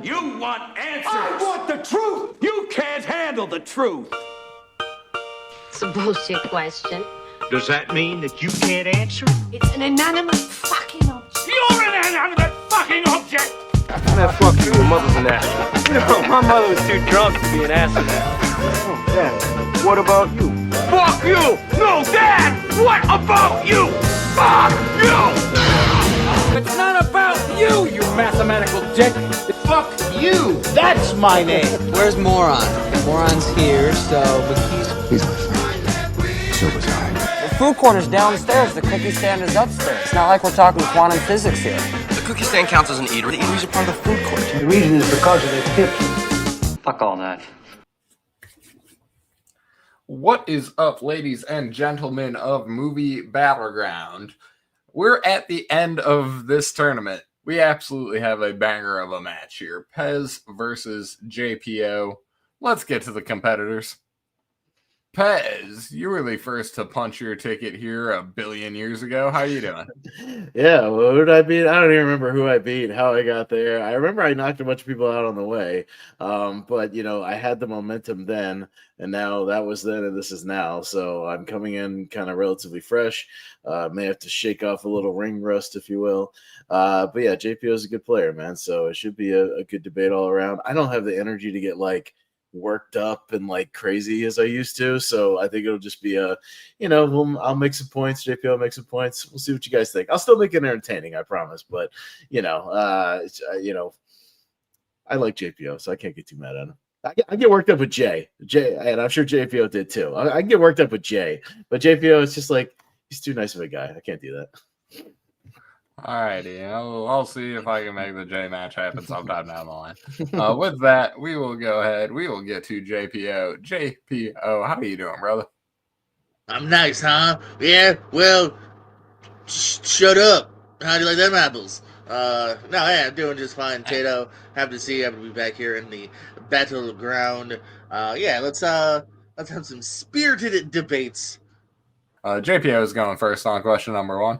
You want answers! I want the truth! You can't handle the truth! It's a bullshit question. Does that mean that you can't answer? It's an inanimate fucking object. You're an inanimate fucking object! Man, fuck you. Your mother's an asshole. No, my mother was too drunk to be an asshole. Oh, Dad, what about you? Fuck you! No, Dad! What about you? Fuck you! It's not about you, you mathematical dick! It's fuck you! That's my name! Where's Moron? Moron's here, so He's my friend. So was I. The food court is downstairs. The cookie stand is upstairs. It's not like we're talking quantum physics here. The cookie stand counts as an eatery. The eateries are part of the food court. The reason is because of their tips. Fuck all that. What is up, ladies and gentlemen of Movie Battleground? We're at the end of this tournament. We absolutely have a banger of a match here. Pez versus JPO. Let's get to the competitors. Pez, you were the first to punch your ticket here a billion years ago. How you doing? Yeah, well, who did I beat? I don't even remember who I beat, how I got there. I remember I knocked a bunch of people out on the way. But, you know, I had the momentum then, and now that was then and this is now. So I'm coming in kind of relatively fresh. May have to shake off a little ring rust, if you will. But yeah, JPO is a good player, man. So it should be a good debate all around. I don't have the energy to get worked up and crazy as I used to, so I think it'll just be I'll make some points, JPO will make some points. We'll see what you guys think. I'll still make it entertaining, I promise, but I like JPO, so I can't get too mad at him. I get worked up with Jay, and I'm sure JPO did too. I get worked up with Jay, but JPO is just he's too nice of a guy. I can't do that. Alrighty, I'll see if I can make the J match happen sometime down the line. With that, we will go ahead. We will get to JPO. JPO, how are you doing, brother? I'm nice, huh? Yeah, well, shut up. How do you like them apples? I'm doing just fine, Tato. Happy to see you. Happy to be back here in the Battleground. Let's have some spirited debates. JPO is going first on question number 1.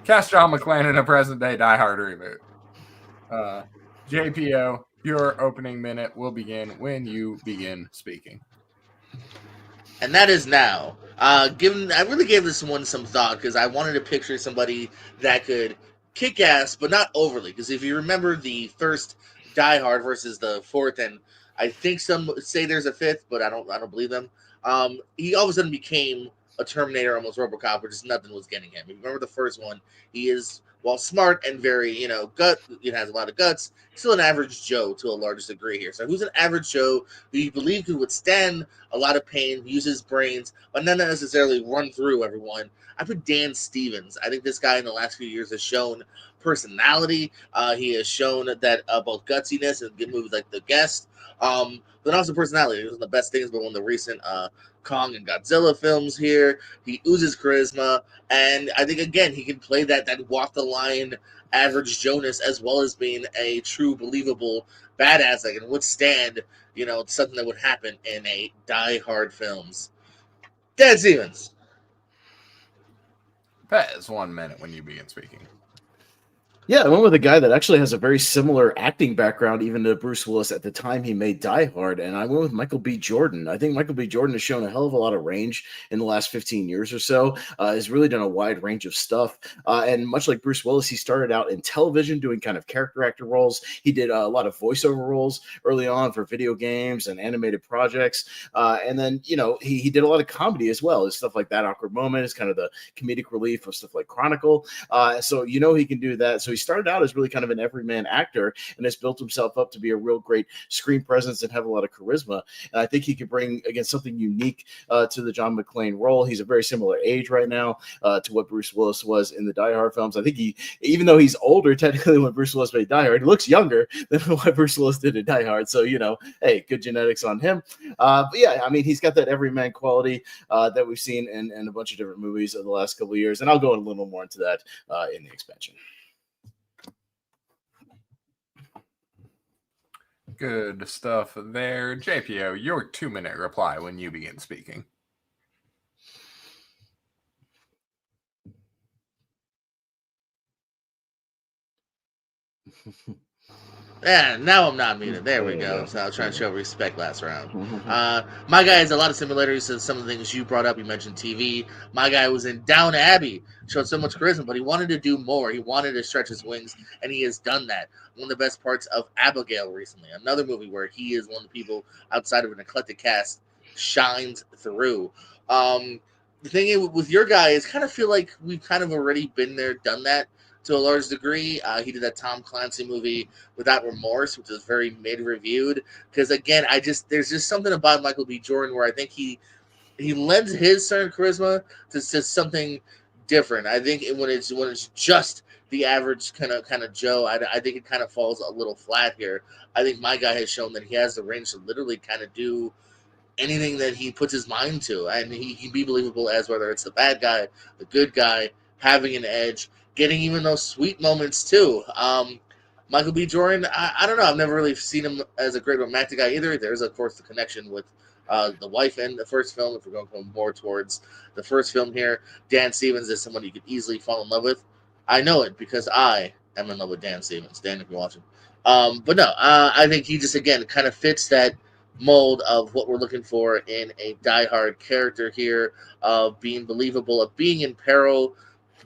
Cast John McClane in a present-day Die Hard reboot. JPO, your opening minute will begin when you begin speaking. And that is now. I really gave this one some thought because I wanted to picture somebody that could kick ass, but not overly. Because if you remember the first Die Hard versus the fourth, and I think some say there's a fifth, but I don't believe them. He all of a sudden became a Terminator, almost RoboCop, where just nothing was getting him. If you remember the first one, he is, while smart and very, has a lot of guts, still an average Joe to a largest degree here. So who's an average Joe who you believe could withstand a lot of pain, use his brains, but not necessarily run through everyone? I put Dan Stevens. I think this guy in the last few years has shown personality. He has shown that both gutsiness and good movies like The Guest, but also personality. It was one of the best things, but one of the recent Kong and Godzilla films here. He oozes charisma, and I think, again, he can play that walk the line average Jonas as well as being a true believable badass that can withstand, something that would happen in a Die Hard films. Dan Stevens. That is 1 minute when you begin speaking. Yeah, I went with a guy that actually has a very similar acting background even to Bruce Willis at the time he made Die Hard, and I went with Michael B. Jordan. I think Michael B. Jordan has shown a hell of a lot of range in the last 15 years or so. He's really done a wide range of stuff, and much like Bruce Willis, he started out in television doing kind of character actor roles. He did a lot of voiceover roles early on for video games and animated projects, and then, he did a lot of comedy as well. His stuff like That Awkward Moment is kind of the comedic relief of stuff like Chronicle, so he can do that. So he started out as really kind of an everyman actor and has built himself up to be a real great screen presence and have a lot of charisma. And I think he could bring, again, something unique to the John McClane role. He's a very similar age right now to what Bruce Willis was in the Die Hard films. I think even though he's older, technically, when Bruce Willis made Die Hard, he looks younger than what Bruce Willis did in Die Hard. So, hey, good genetics on him. But yeah, I mean, he's got that everyman quality that we've seen in a bunch of different movies over the last couple of years. And I'll go a little more into that in the expansion. Good stuff there. JPO, your 2-minute reply when you begin speaking. Yeah, now I'm not muted. There we go. So I was trying to show respect last round. My guy has a lot of similarities to some of the things you brought up. You mentioned TV. My guy was in Down Abbey, showed so much charisma, but he wanted to do more. He wanted to stretch his wings, and he has done that. One of the best parts of Abigail recently, another movie where he is one of the people outside of an eclectic cast shines through. The thing is, with your guy is kind of feel like we've kind of already been there, done that to a large degree. He did that Tom Clancy movie Without Remorse, which is very mid-reviewed. Because again, there's just something about Michael B. Jordan where I think he lends his certain charisma to something different. I think when it's just the average kind of Joe, I think it kind of falls a little flat here. I think my guy has shown that he has the range to literally kind of do anything that he puts his mind to, and he can be believable as whether it's the bad guy, the good guy, having an edge, getting even those sweet moments too. Michael B. Jordan, I don't know. I've never really seen him as a great romantic guy either. There's of course the connection with the wife in the first film. If we're going to go more towards the first film here, Dan Stevens is someone you could easily fall in love with. I know it because I am in love with Dan Stevens. Dan, if you're watching. But no, I think he just again kind of fits that mold of what we're looking for in a diehard character here, of being believable, of being in peril.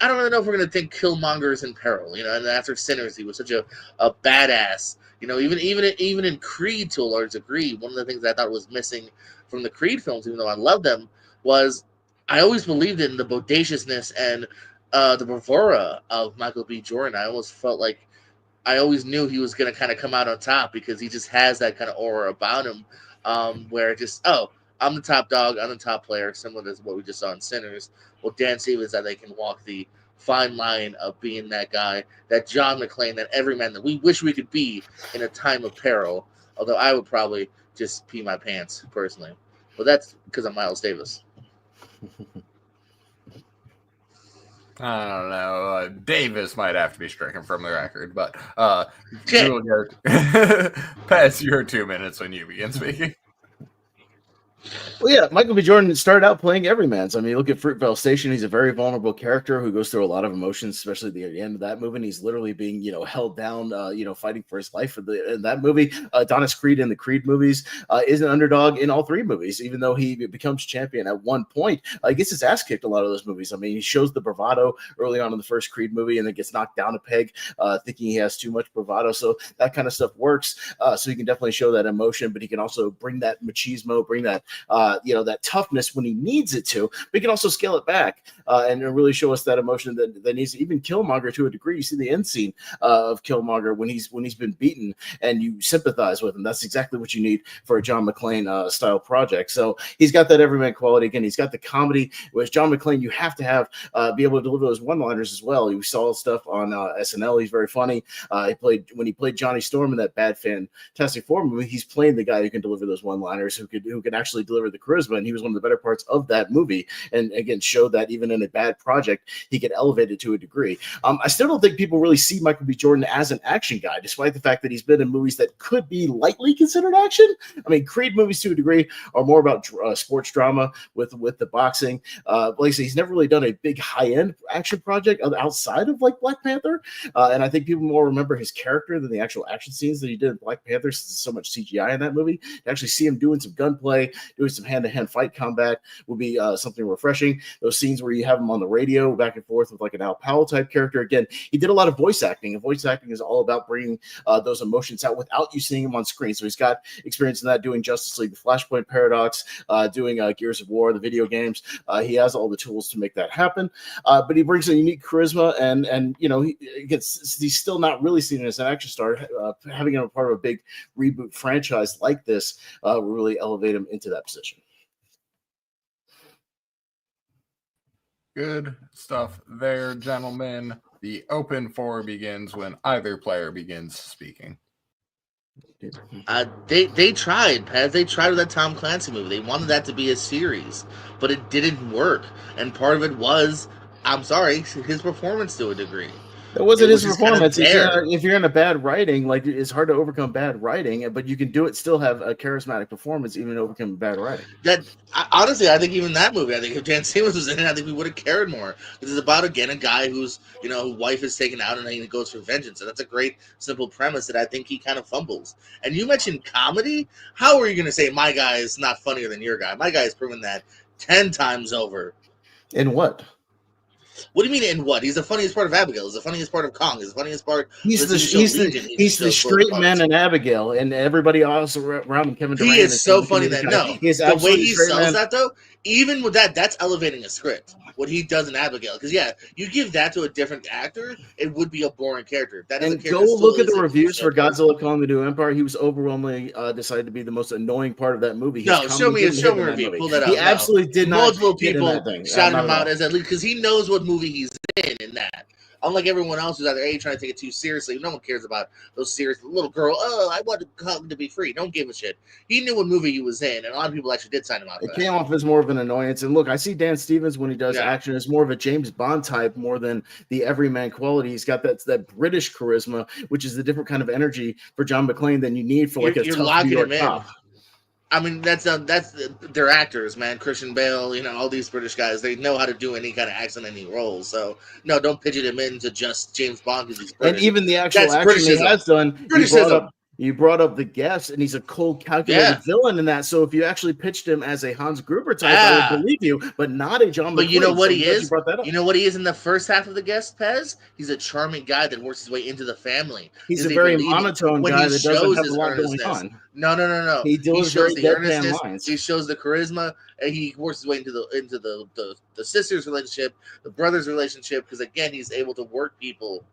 I don't really know if we're going to think Killmonger is in peril, and after Sinners, he was such a badass. Even in Creed, to a large degree, one of the things I thought was missing from the Creed films, even though I love them, was I always believed in the bodaciousness and the bravura of Michael B. Jordan. I almost felt like I always knew he was going to kind of come out on top because he just has that kind of aura about him, where I'm the top dog, I'm the top player, similar to what we just saw in Sinners. Well, Dan Stevens, that they can walk the fine line of being that guy, that John McClane, that everyman that we wish we could be in a time of peril. Although I would probably just pee my pants personally, but that's because I'm Miles Davis. I don't know. Davis might have to be stricken from the record, but pass your 2 minutes when you begin speaking. Well, yeah, Michael B. Jordan started out playing everymans. I mean, look at Fruitvale Station. He's a very vulnerable character who goes through a lot of emotions, especially at the end of that movie. And he's literally being, held down, fighting for his life in that movie. Adonis Creed in the Creed movies is an underdog in all three movies, even though he becomes champion at one point. He gets his ass kicked in a lot of those movies. I mean, he shows the bravado early on in the first Creed movie and then gets knocked down a peg, thinking he has too much bravado. So that kind of stuff works. So he can definitely show that emotion, but he can also bring that machismo, bring that that toughness when he needs it to, but he can also scale it back and really show us that emotion that needs to. Even Killmonger to a degree. You see the end scene of Killmonger when he's been beaten and you sympathize with him. That's exactly what you need for a John McClane style project. So he's got that everyman quality. Again, he's got the comedy. Whereas John McClane, you have to have be able to deliver those one-liners as well. You saw stuff on SNL. He's very funny. When he played Johnny Storm in that bad Fantastic Four movie, he's playing the guy who can deliver those one-liners, who can actually deliver the charisma, and he was one of the better parts of that movie. And again, showed that even in a bad project, he could elevate it to a degree. I still don't think people really see Michael B. Jordan as an action guy, despite the fact that he's been in movies that could be lightly considered action. I mean, Creed movies to a degree are more about sports drama with the boxing. Like I say, he's never really done a big high-end action project outside of like Black Panther. And I think people more remember his character than the actual action scenes that he did in Black Panther, since there's so much CGI in that movie. To actually see him doing some gunplay, doing some hand-to-hand fight combat will be something refreshing. Those scenes where you have him on the radio back and forth with like an Al Powell type character. Again, he did a lot of voice acting, and voice acting is all about bringing those emotions out without you seeing him on screen. So he's got experience in that, doing Justice League, the Flashpoint Paradox, doing Gears of War, the video games. He has all the tools to make that happen, but he brings a unique charisma, and he's still not really seen as an action star. Having him a part of a big reboot franchise like this will really elevate him into that position. Good stuff there, gentlemen. The open four begins when either player begins speaking. They tried, Paz. They tried with that Tom Clancy movie. They wanted that to be a series, but it didn't work. And part of it was, I'm sorry, his performance to a degree. That wasn't his just kind of performance. there. If you're in a bad writing, like it's hard to overcome bad writing, but you can do it. Still have a charismatic performance, even overcome bad writing. Honestly, I think even that movie, I think if Dan Stevens was in it, I think we would have cared more. Because it's about again a guy whose whose wife is taken out and he goes for vengeance, and that's a great simple premise that I think he kind of fumbles. And you mentioned comedy. How are you going to say my guy is not funnier than your guy? My guy has proven that 10 times over. In what? What do you mean in what? He's the funniest part of Abigail. He's the funniest part of Kong. He's the funniest part. He's the straight man in Abigail, and everybody else around him. Kevin Durant. He is so funny that the way he sells man. that though, even with that's elevating a script. What he does in Abigail, because you give that to a different actor, it would be a boring character. That is and go look at the reviews for Godzilla Kong the New Empire. He was overwhelmingly decided to be the most annoying part of that movie. Show me a review. Pull that up. He absolutely did not. Multiple people shouting him out as at least because he knows what movie he's in that. Unlike everyone else who's either trying to take it too seriously, no one cares about those serious little girl. Oh, I want Kong to be free. Don't give a shit. He knew what movie he was in, and a lot of people actually did sign him out. It came off as more of an annoyance. And look, I see Dan Stevens when he does action as more of a James Bond type, more than the everyman quality. He's got that British charisma, which is the different kind of energy for John McClane than you need for like a tough New York cop. I mean, that's they're actors, man. Christian Bale, all these British guys, they know how to do any kind of accent, any role. So no, don't pigeon him into just James Bond because he's British. And even the actual action he has done, you brought up the guest, and he's a cold, calculated villain in that. So if you actually pitched him as a Hans Gruber type, I would believe you, but not a John McClane. But you know what he is? You know what he is in the first half of the guest, Pez? He's a charming guy that works his way into the family. He's a very monotone guy that doesn't have a lot going on. No. He shows the earnestness. Lines. He shows the charisma, and he works his way into the sisters' relationship, the brothers' relationship, because again, he's able to work people.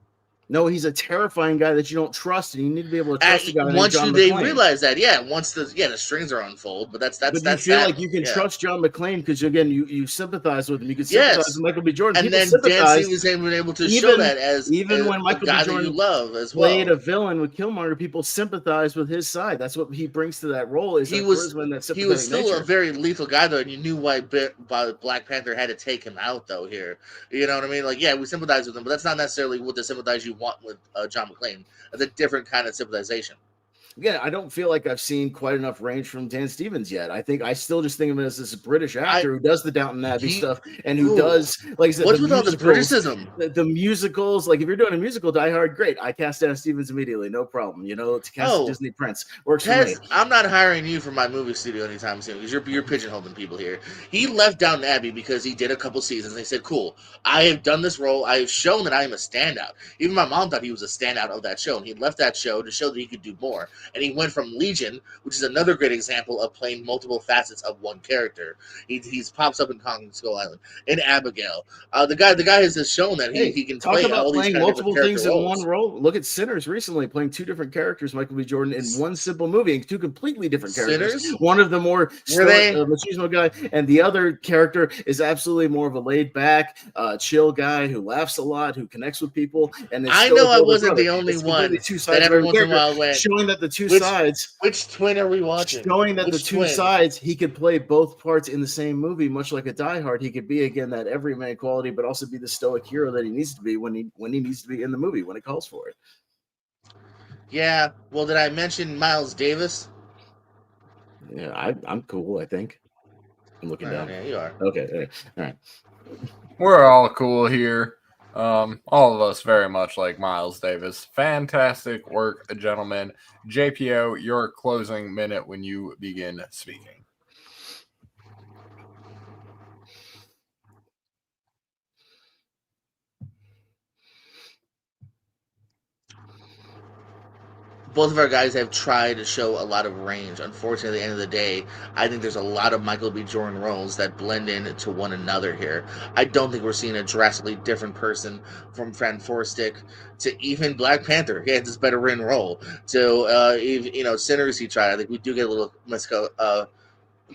No, he's a terrifying guy that you don't trust, and you need to be able to trust a guy. Once they realize that, once the strings are unfold, but that's. But you feel like you can trust John McClane because again, you sympathize with him. You can sympathize with Michael B. Jordan, and then Dan Stevens was able to show that as when Michael B. Jordan you love as well. Played a villain with Killmonger, people sympathize with his side. That's what he brings to that role. He was still a very lethal guy though, and you knew why Black Panther had to take him out though. Here, you know what I mean? Like, we sympathize with him, but that's not necessarily what the sympathize you want with John McClane. That's a different kind of sympathization. Again, I don't feel like I've seen quite enough range from Dan Stevens yet. I still just think of him as this British actor who does the Downton Abbey stuff and who does, like I said, what's with all the criticism? The musicals, like if you're doing a musical, Die Hard, great. I cast Dan Stevens immediately, no problem. To cast a Disney Prince works for me. I'm not hiring you for my movie studio anytime soon because you're pigeonholing people here. He left Downton Abbey because he did a couple seasons. They said, "Cool, I have done this role. I have shown that I am a standout." Even my mom thought he was a standout of that show, and he left that show to show that he could do more. And he went from Legion, which is another great example of playing multiple facets of one character. He pops up in Kong Skull Island, in Abigail. The guy has just shown that he can play all these playing kind multiple of things in roles. one role. Look at Sinners recently, playing two different characters, Michael B. Jordan, in one simple movie, and two completely different characters. Sinners? One of the more machismo guy, and the other character is absolutely more of a laid back, chill guy who laughs a lot, who connects with people. And I know I wasn't the only one that every once in a while went showing that the two sides. Which twin are we watching? Showing that the two sides, he could play both parts in the same movie, much like a Die Hard. He could be again that everyman quality, but also be the stoic hero that he needs to be when he needs to be in the movie when it calls for it. Yeah. Well, did I mention Miles Davis? Yeah, I'm cool. I think I'm looking down. Yeah, you are. Okay. All right. We're all cool here. All of us very much like Miles Davis. Fantastic work, gentlemen. JPO, your closing minute when you begin speaking. Both of our guys have tried to show a lot of range. Unfortunately, at the end of the day, I think there's a lot of Michael B. Jordan roles that blend in to one another here. I don't think we're seeing a drastically different person from Fran Forstick to even Black Panther. He had this better written role. To Sinners he tried. I think we do get a little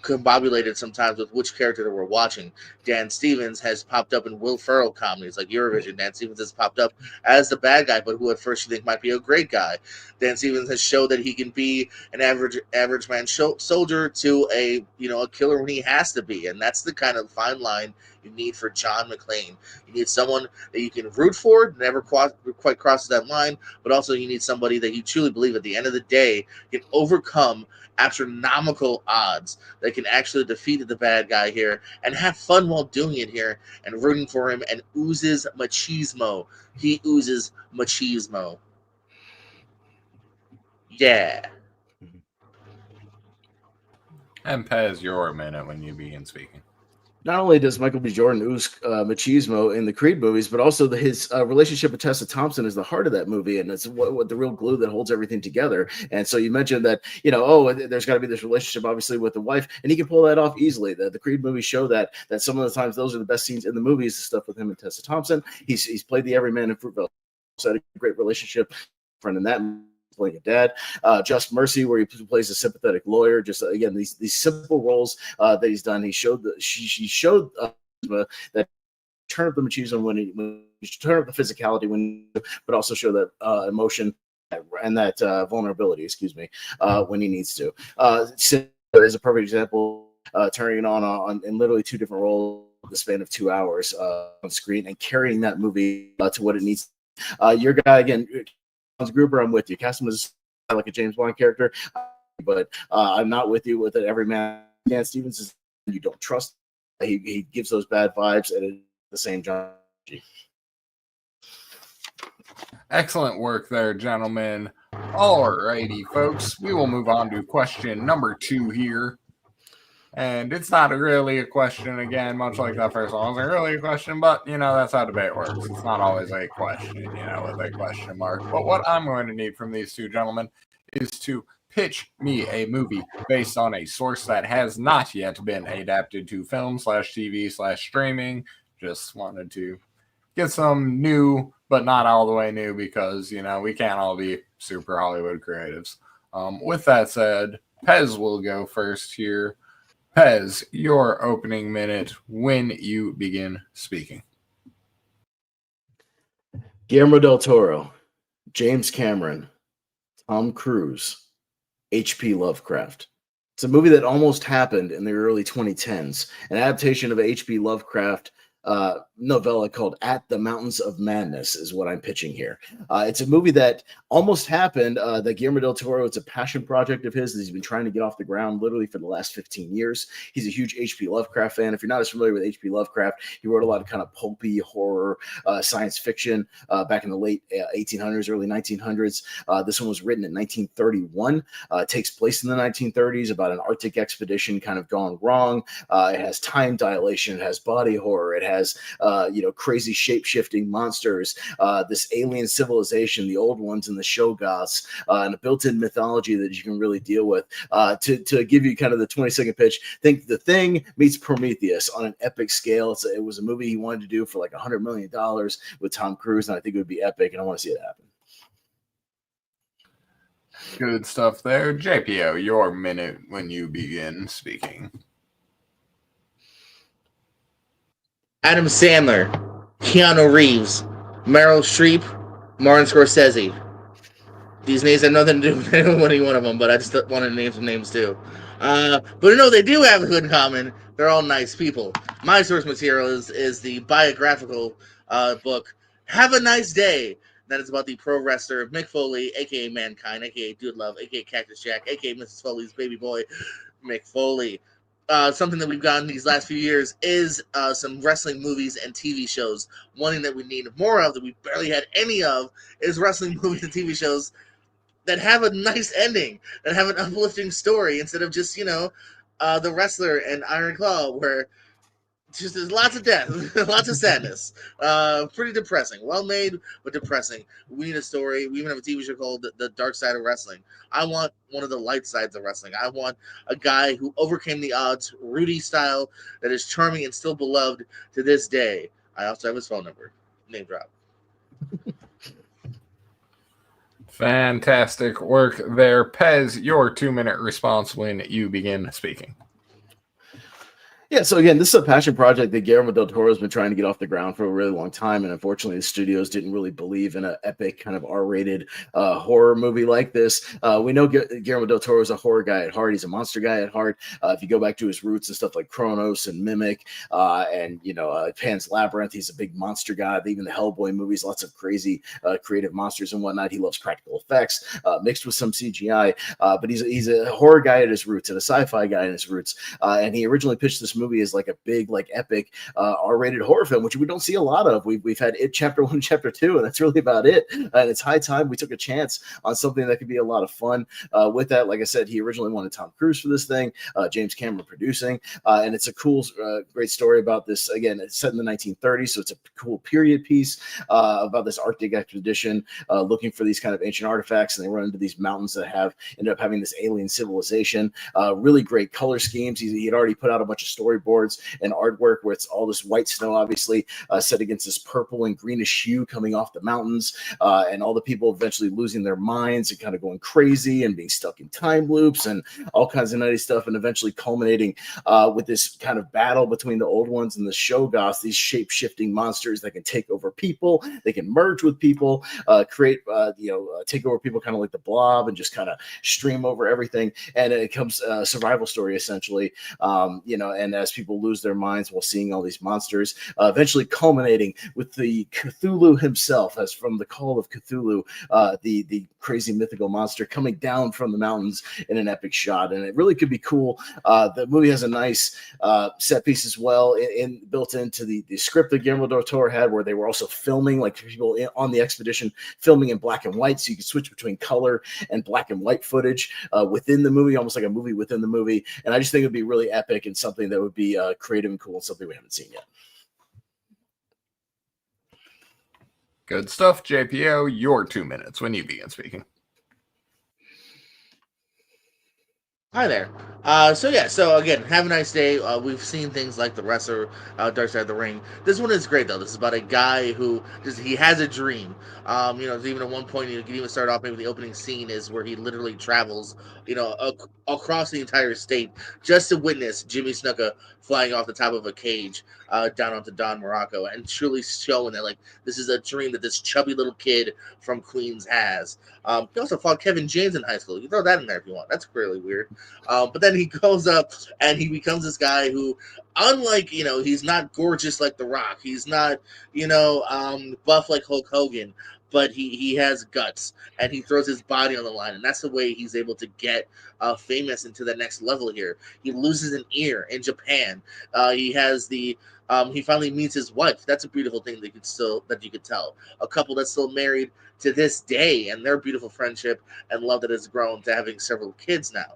combobulated sometimes with which character that we're watching. Dan Stevens has popped up in Will Ferrell comedies like Eurovision. Dan Stevens has popped up as the bad guy, but who at first you think might be a great guy. Dan Stevens has showed that he can be an average man soldier to a killer when he has to be, and that's the kind of fine line you need for John McClane. You need someone that you can root for, never quite crosses that line, but also you need somebody that you truly believe at the end of the day can overcome astronomical odds, that can actually defeat the bad guy here and have fun while doing it here and rooting for him, and oozes machismo. He oozes machismo. Yeah. And Pez, your minute when you begin speaking. Not only does Michael B. Jordan ooze machismo in the Creed movies, but also his relationship with Tessa Thompson is the heart of that movie, and it's what the real glue that holds everything together. And so you mentioned that, there's got to be this relationship, obviously, with the wife, and he can pull that off easily. The Creed movies show that some of the times those are the best scenes in the movies, the stuff with him and Tessa Thompson. He's played the everyman in Fruitvale, so had a great relationship, friend in that movie, playing a dad. Just Mercy, where he plays a sympathetic lawyer. Just again, these simple roles that he's done. He showed she showed that turn up the machismo when he turn up the physicality but also show that emotion and that vulnerability. When he needs to. Is a perfect example. Turning it on in literally two different roles in the span of 2 hours on screen and carrying that movie to what it needs. Your guy again. Gruber, I'm with you. Cast him as like a James Bond character, but I'm not with you with it. Every man, Dan Stevens is you don't trust. He gives those bad vibes, and it's the same John. Excellent work there, gentlemen. Alrighty, folks, we will move on to question number 2 here. And it's not really a question, again, much like that first one. It wasn't really a question, but, that's how debate works. It's not always a question, with a question mark. But what I'm going to need from these two gentlemen is to pitch me a movie based on a source that has not yet been adapted to film /TV/streaming. Just wanted to get some new, but not all the way new, because, we can't all be super Hollywood creatives. With that said, Pez will go first here. Pez, your opening minute when you begin speaking. Guillermo del Toro, James Cameron, Tom Cruise, H.P. Lovecraft. It's a movie that almost happened in the early 2010s, an adaptation of H.P. Lovecraft novella called At the Mountains of Madness is what I'm pitching here. It's a movie that almost happened, that Guillermo del Toro, it's a passion project of his that he's been trying to get off the ground literally for the last 15 years. He's a huge H.P. Lovecraft fan. If you're not as familiar with H.P. Lovecraft, he wrote a lot of kind of pulpy horror, science fiction back in the late 1800s, early 1900s. This one was written in 1931. It takes place in the 1930s about an Arctic expedition kind of gone wrong. It has time dilation. It has body horror. It has crazy shape-shifting monsters, this alien civilization, the old ones and the Shoggoths, and a built-in mythology that you can really deal with. To give you kind of the 20-second pitch, think The Thing meets Prometheus on an epic scale. It was a movie he wanted to do for like $100 million with Tom Cruise, and I think it would be epic, and I want to see it happen. Good stuff there. JPO, your minute when you begin speaking. Adam Sandler, Keanu Reeves, Meryl Streep, Martin Scorsese. These names have nothing to do with any one of them, but I just wanted to name some names too. But no, they do have in common. They're all nice people. My source material is the biographical book, Have a Nice Day. That is about the pro wrestler Mick Foley, a.k.a. Mankind, a.k.a. Dude Love, a.k.a. Cactus Jack, a.k.a. Mrs. Foley's baby boy, Mick Foley. Something that we've gotten these last few years is some wrestling movies and TV shows. One thing that we need more of, that we barely had any of, is wrestling movies and TV shows that have a nice ending, that have an uplifting story, instead of just, The Wrestler and Iron Claw, where just there's lots of death, lots of sadness. Pretty depressing. Well made, but depressing. We need a story. We even have a TV show called The Dark Side of Wrestling. I want one of the light sides of wrestling. I want a guy who overcame the odds, Rudy style, that is charming and still beloved to this day. I also have his phone number. Name drop. Fantastic work there. Pez, your 2-minute response when you begin speaking. Yeah, so again, this is a passion project that Guillermo del Toro has been trying to get off the ground for a really long time, and unfortunately, the studios didn't really believe in an epic kind of R-rated horror movie like this. We know Guillermo del Toro is a horror guy at heart; he's a monster guy at heart. If you go back to his roots and stuff like Kronos and Mimic, and Pan's Labyrinth, he's a big monster guy. Even the Hellboy movies, lots of crazy creative monsters and whatnot. He loves practical effects mixed with some CGI, but he's a horror guy at his roots and a sci-fi guy at his roots. And he originally pitched this movie is like a big, like epic R-rated horror film, which we don't see a lot of. We've had It Chapter 1, Chapter 2, and that's really about it. And it's high time we took a chance on something that could be a lot of fun. With that, like I said, he originally wanted Tom Cruise for this thing, James Cameron producing, and it's a cool, great story about this. Again, it's set in the 1930s, so it's a cool period piece about this Arctic expedition looking for these kind of ancient artifacts, and they run into these mountains that end up having this alien civilization. Really great color schemes. He had already put out a bunch of storyboards and artwork where it's all this white snow, obviously set against this purple and greenish hue coming off the mountains, and all the people eventually losing their minds and kind of going crazy and being stuck in time loops and all kinds of nutty stuff, and eventually culminating with this kind of battle between the old ones and the Shoggoths, these shape-shifting monsters that can take over people, they can merge with people, create take over people, kind of like the Blob, and just kind of stream over everything. And it becomes a survival story essentially, and as people lose their minds while seeing all these monsters, eventually culminating with the Cthulhu himself, as from the Call of Cthulhu, the crazy mythical monster coming down from the mountains in an epic shot. And it really could be cool. The movie has a nice set piece as well built into the script that Guillermo del Toro had, where they were also filming, like people on the expedition filming in black and white, so you could switch between color and black and white footage within the movie, almost like a movie within the movie. And I just think it would be really epic and something that would be creative and cool and something we haven't seen yet. Good stuff, JPO. Your 2 minutes when you begin speaking. Hi there. So again, have a nice day. We've seen things like The Wrestler, Dark Side of the Ring. This one is great though. This is about a guy who he has a dream. Even at one point you can even start off, maybe the opening scene is where he literally travels, across the entire state just to witness Jimmy Snuka flying off the top of a cage down onto Don Morocco, and truly showing that like this is a dream that this chubby little kid from Queens has. He also fought Kevin James in high school. You can throw that in there if you want. That's really weird. But then he goes up and he becomes this guy who, unlike, he's not gorgeous like The Rock. He's not, buff like Hulk Hogan, but he has guts and he throws his body on the line. And that's the way he's able to get famous into the next level here. He loses an ear in Japan. He has he finally meets his wife. That's a beautiful thing that you could tell. A couple that's still married to this day, and their beautiful friendship and love that has grown to having several kids now.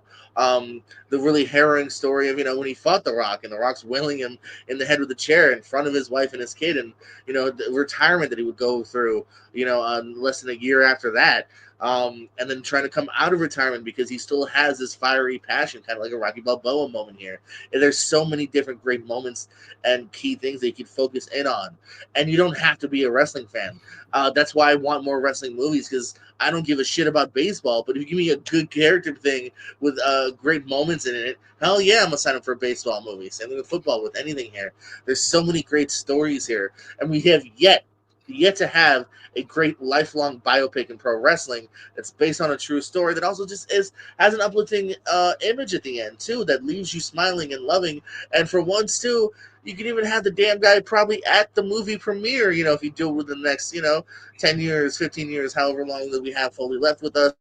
The really harrowing story of, when he fought The Rock and The Rock's wailing him in the head with a chair in front of his wife and his kid, and, the retirement that he would go through, less than a year after that. And then trying to come out of retirement because he still has this fiery passion, kind of like a Rocky Balboa moment here. And there's so many different great moments and key things that you can focus in on. And you don't have to be a wrestling fan. That's why I want more wrestling movies, because I don't give a shit about baseball. But if you give me a good character thing with great moments in it, hell yeah, I'm going to sign up for a baseball movie. Same thing with football, with anything here. There's so many great stories here. And we have yet to have a great lifelong biopic in pro wrestling that's based on a true story that also just has an uplifting image at the end too, that leaves you smiling and loving. And for once too, you can even have the damn guy probably at the movie premiere, if you do it within the next 10 years, 15 years, however long that we have fully left with us.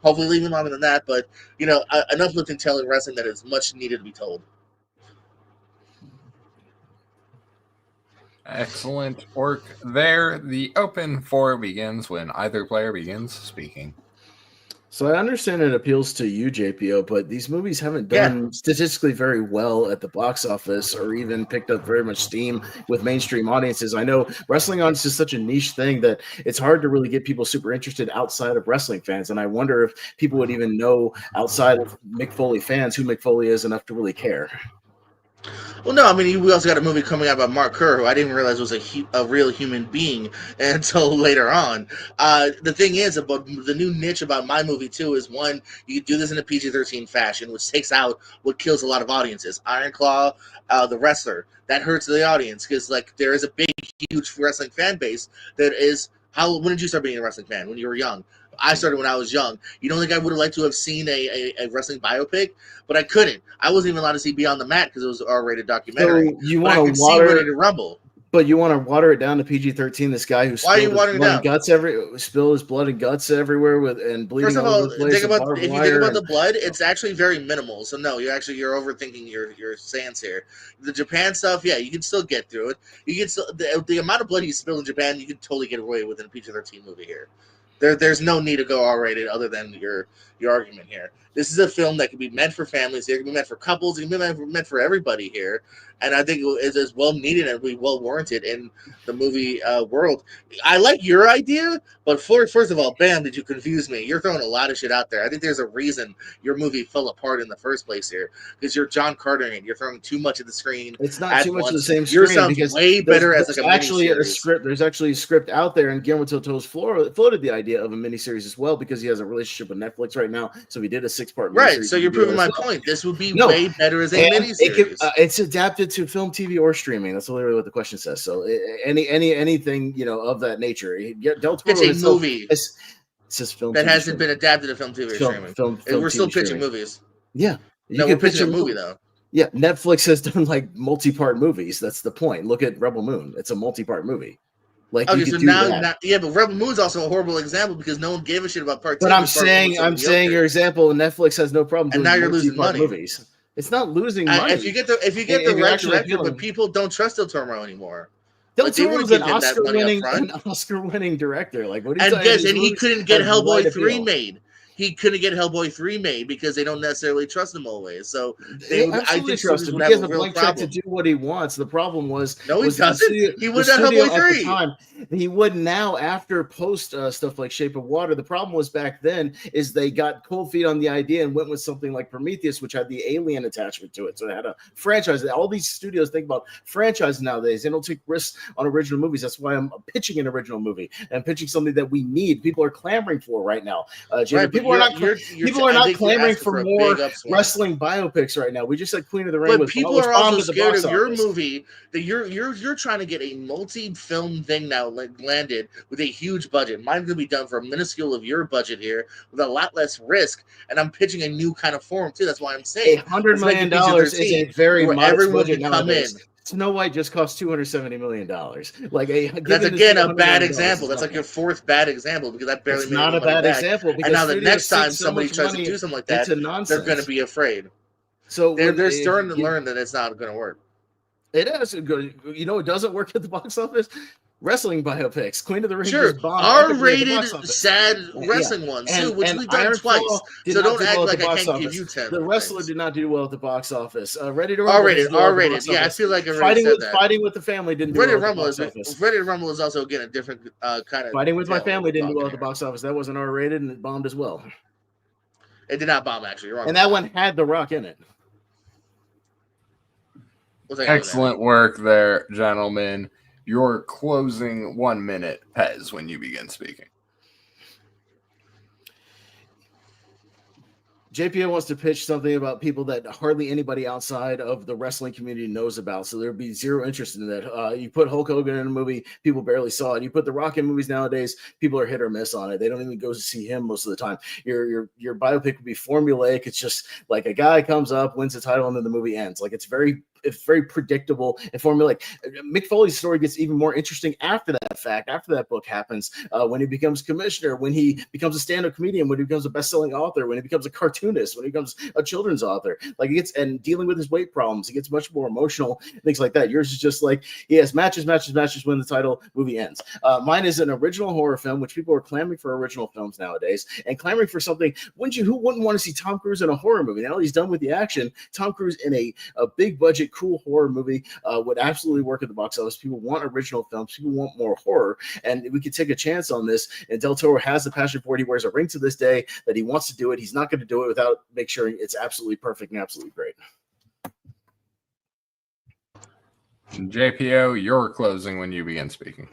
Hopefully even longer than that, but an uplifting tale in wrestling that is much needed to be told. Excellent work there. The open four begins when either player begins speaking. So I understand it appeals to you, JPO, but these movies haven't done statistically very well at the box office or even picked up very much steam with mainstream audiences. I know wrestling audience is such a niche thing that it's hard to really get people super interested outside of wrestling fans. And I wonder if people would even know outside of Mick Foley fans who Mick Foley is enough to really care. Well, no, I mean, we also got a movie coming out about Mark Kerr, who I didn't realize was a real human being until later on. The thing is about the new niche about my movie too is one, you can do this in a PG-13 fashion, which takes out what kills a lot of audiences. Iron Claw, the wrestler, that hurts the audience because like there is a big, huge wrestling fan base that is. When did you start being a wrestling fan? When you were young? I started when I was young. You don't think I would have liked to have seen a wrestling biopic? But I couldn't. I wasn't even allowed to see Beyond the Mat because it was an R-rated documentary. So you but I want could to see water Ready to Rumble. But you want to water it down to PG-13? This guy who Why are you spilled his watering it blood and down? guts spilled his blood and guts everywhere and bleeding First of all over all, the place. think about barbed if you think wire about the blood, it's actually very minimal. So no, you're overthinking your stance here. The Japan stuff, yeah, you can still get through it. You can still the amount of blood he spilled in Japan, you can totally get away with in a PG-13 movie here. There's no need to go R-rated other than your argument here. This is a film that can be meant for families. It can be meant for couples. It can be meant for everybody here. And I think it is well needed and be well warranted in the movie world. I like your idea, but first of all, bam, did you confuse me? You're throwing a lot of shit out there. I think there's a reason your movie fell apart in the first place here because you're John Cartering. You're throwing too much of the screen. It's not too much of the same Yours screen sounds because way better as like a actually miniseries. a script. There's actually a script out there, and Guillermo del Toro's floated the idea of a miniseries as well because he has a relationship with Netflix right now. So he did a 6-part miniseries. Right. So you're proving my point. This would be way better as a miniseries. It's adapted to film, TV, or streaming. That's literally what the question says. So anything of that nature. Del Toro it's a movie. It's just film that TV hasn't streaming. been adapted to film, TV, or streaming. Film, we're still TV pitching streaming. movies. Yeah. No, we're pitching a movie though. Yeah, Netflix has done like multi-part movies. That's the point. Look at Rebel Moon. It's a multi-part movie. Like okay, so now, but Rebel Moon's also a horrible example because no one gave a shit about part 2. But I'm saying your example. Netflix has no problem doing and now you're losing money. Movies. It's not losing money. If you get the right director, but people don't trust Del Toro anymore. Del Toro was an Oscar-winning director. Like, what? He couldn't get Hellboy 3 made. He couldn't get Hellboy 3 made because they don't necessarily trust him always. So I think trust him. He has a blank check to do what he wants. The problem was he would have done Hellboy 3. He would now after post stuff like Shape of Water. The problem was back then is they got cold feet on the idea and went with something like Prometheus, which had the Alien attachment to it. So it had a franchise. All these studios think about franchises nowadays. They don't take risks on original movies. That's why I'm pitching an original movie and pitching something that we need. People are clamoring for right now. People are not clamoring for more wrestling biopics right now. We just said Queen of the Ring. But people are also scared of your movie that you're trying to get a multi-film thing now landed with a huge budget. Mine's gonna be done for a minuscule of your budget here with a lot less risk, and I'm pitching a new kind of form too. That's why I'm saying $100 million is a very modest budget nowadays. Snow White just cost $270 million. That's again a bad example. That's like your fourth bad example because I barely made not a bad example. And now the next time somebody tries to do something like that, they're going to be afraid. So they're starting to learn that it's not going to work. It is good. It doesn't work at the box office. Wrestling biopics, Queen of the Ring, sure, R-rated, sad wrestling ones too, which we've done twice. So don't act like I can't give you 10. The Wrestler did not do well at the box office. Ready to Rumble, R-rated. Yeah, I feel like I already said that. Fighting with the Family didn't do well at the box office. Ready to Rumble is also again a different kind of. Fighting with My Family didn't do well at the box office. That wasn't R-rated and it bombed as well. It did not bomb actually. You're wrong. And that one had The Rock in it. Excellent work there, gentlemen. Your closing 1 minute, Pez, when you begin speaking. JPO wants to pitch something about people that hardly anybody outside of the wrestling community knows about. So there'd be zero interest in that. You put Hulk Hogan in a movie, people barely saw it. You put The Rock in movies nowadays, people are hit or miss on it. They don't even go to see him most of the time. Your biopic would be formulaic. It's just like a guy comes up, wins the title, and then the movie ends. Like it's very predictable and formulaic. Mick Foley's story gets even more interesting after that fact, after that book happens, when he becomes commissioner, when he becomes a stand-up comedian, when he becomes a best-selling author, when he becomes a cartoonist, when he becomes a children's author. Like and dealing with his weight problems, he gets much more emotional, things like that. Yours is just like, yes, matches, win the title, movie ends. Mine is an original horror film, which people are clamoring for original films nowadays, and clamoring for something. Who wouldn't want to see Tom Cruise in a horror movie? Now that he's done with the action, Tom Cruise in a big budget, cool horror movie would absolutely work at the box office. People want original films. People want more horror, and we could take a chance on this. And Del Toro has the passion for it. He wears a ring to this day that he wants to do it. He's not going to do it without make sure it's absolutely perfect and absolutely great. JPO, you're closing when you begin speaking.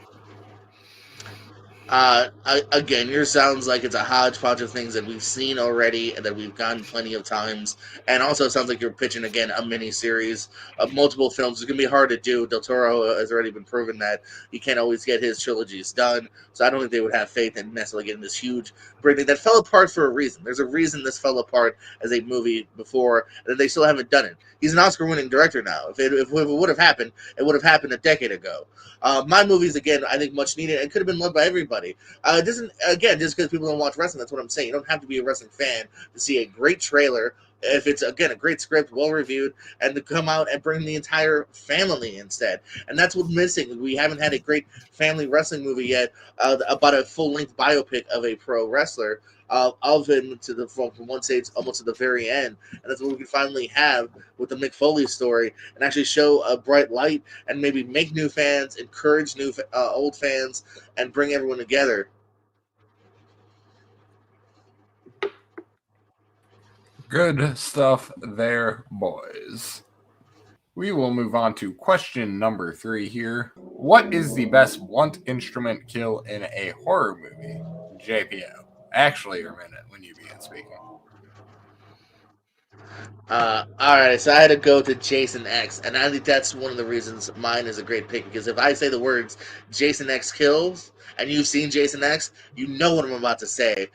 Again, yours sounds like it's a hodgepodge of things that we've seen already and that we've gotten plenty of times. And also, it sounds like you're pitching again a mini series of multiple films. It's gonna be hard to do. Del Toro has already been proven that he can't always get his trilogies done. So I don't think they would have faith in necessarily getting this huge breakthing that fell apart for a reason. There's a reason this fell apart as a movie before, and they still haven't done it. He's an Oscar-winning director now. If it would have happened, it would have happened a decade ago. My movies, again, I think much needed and could have been loved by everybody. It doesn't, again, just because people don't watch wrestling, that's what I'm saying. You don't have to be a wrestling fan to see a great trailer. If it's, again, a great script, well reviewed, and to come out and bring the entire family instead. And that's what's missing. We haven't had a great family wrestling movie yet about a full length biopic of a pro wrestler. Of him to the from one stage almost to the very end, and that's what we can finally have with the Mick Foley story, and actually show a bright light and maybe make new fans, encourage new old fans, and bring everyone together. Good stuff there, boys. We will move on to question number 3 here. What is the best blunt instrument kill in a horror movie? JPO. Actually, your minute when you begin speaking. All right, so I had to go to Jason X, and I think that's one of the reasons mine is a great pick, because if I say the words Jason X kills, and you've seen Jason X, you know what I'm about to say.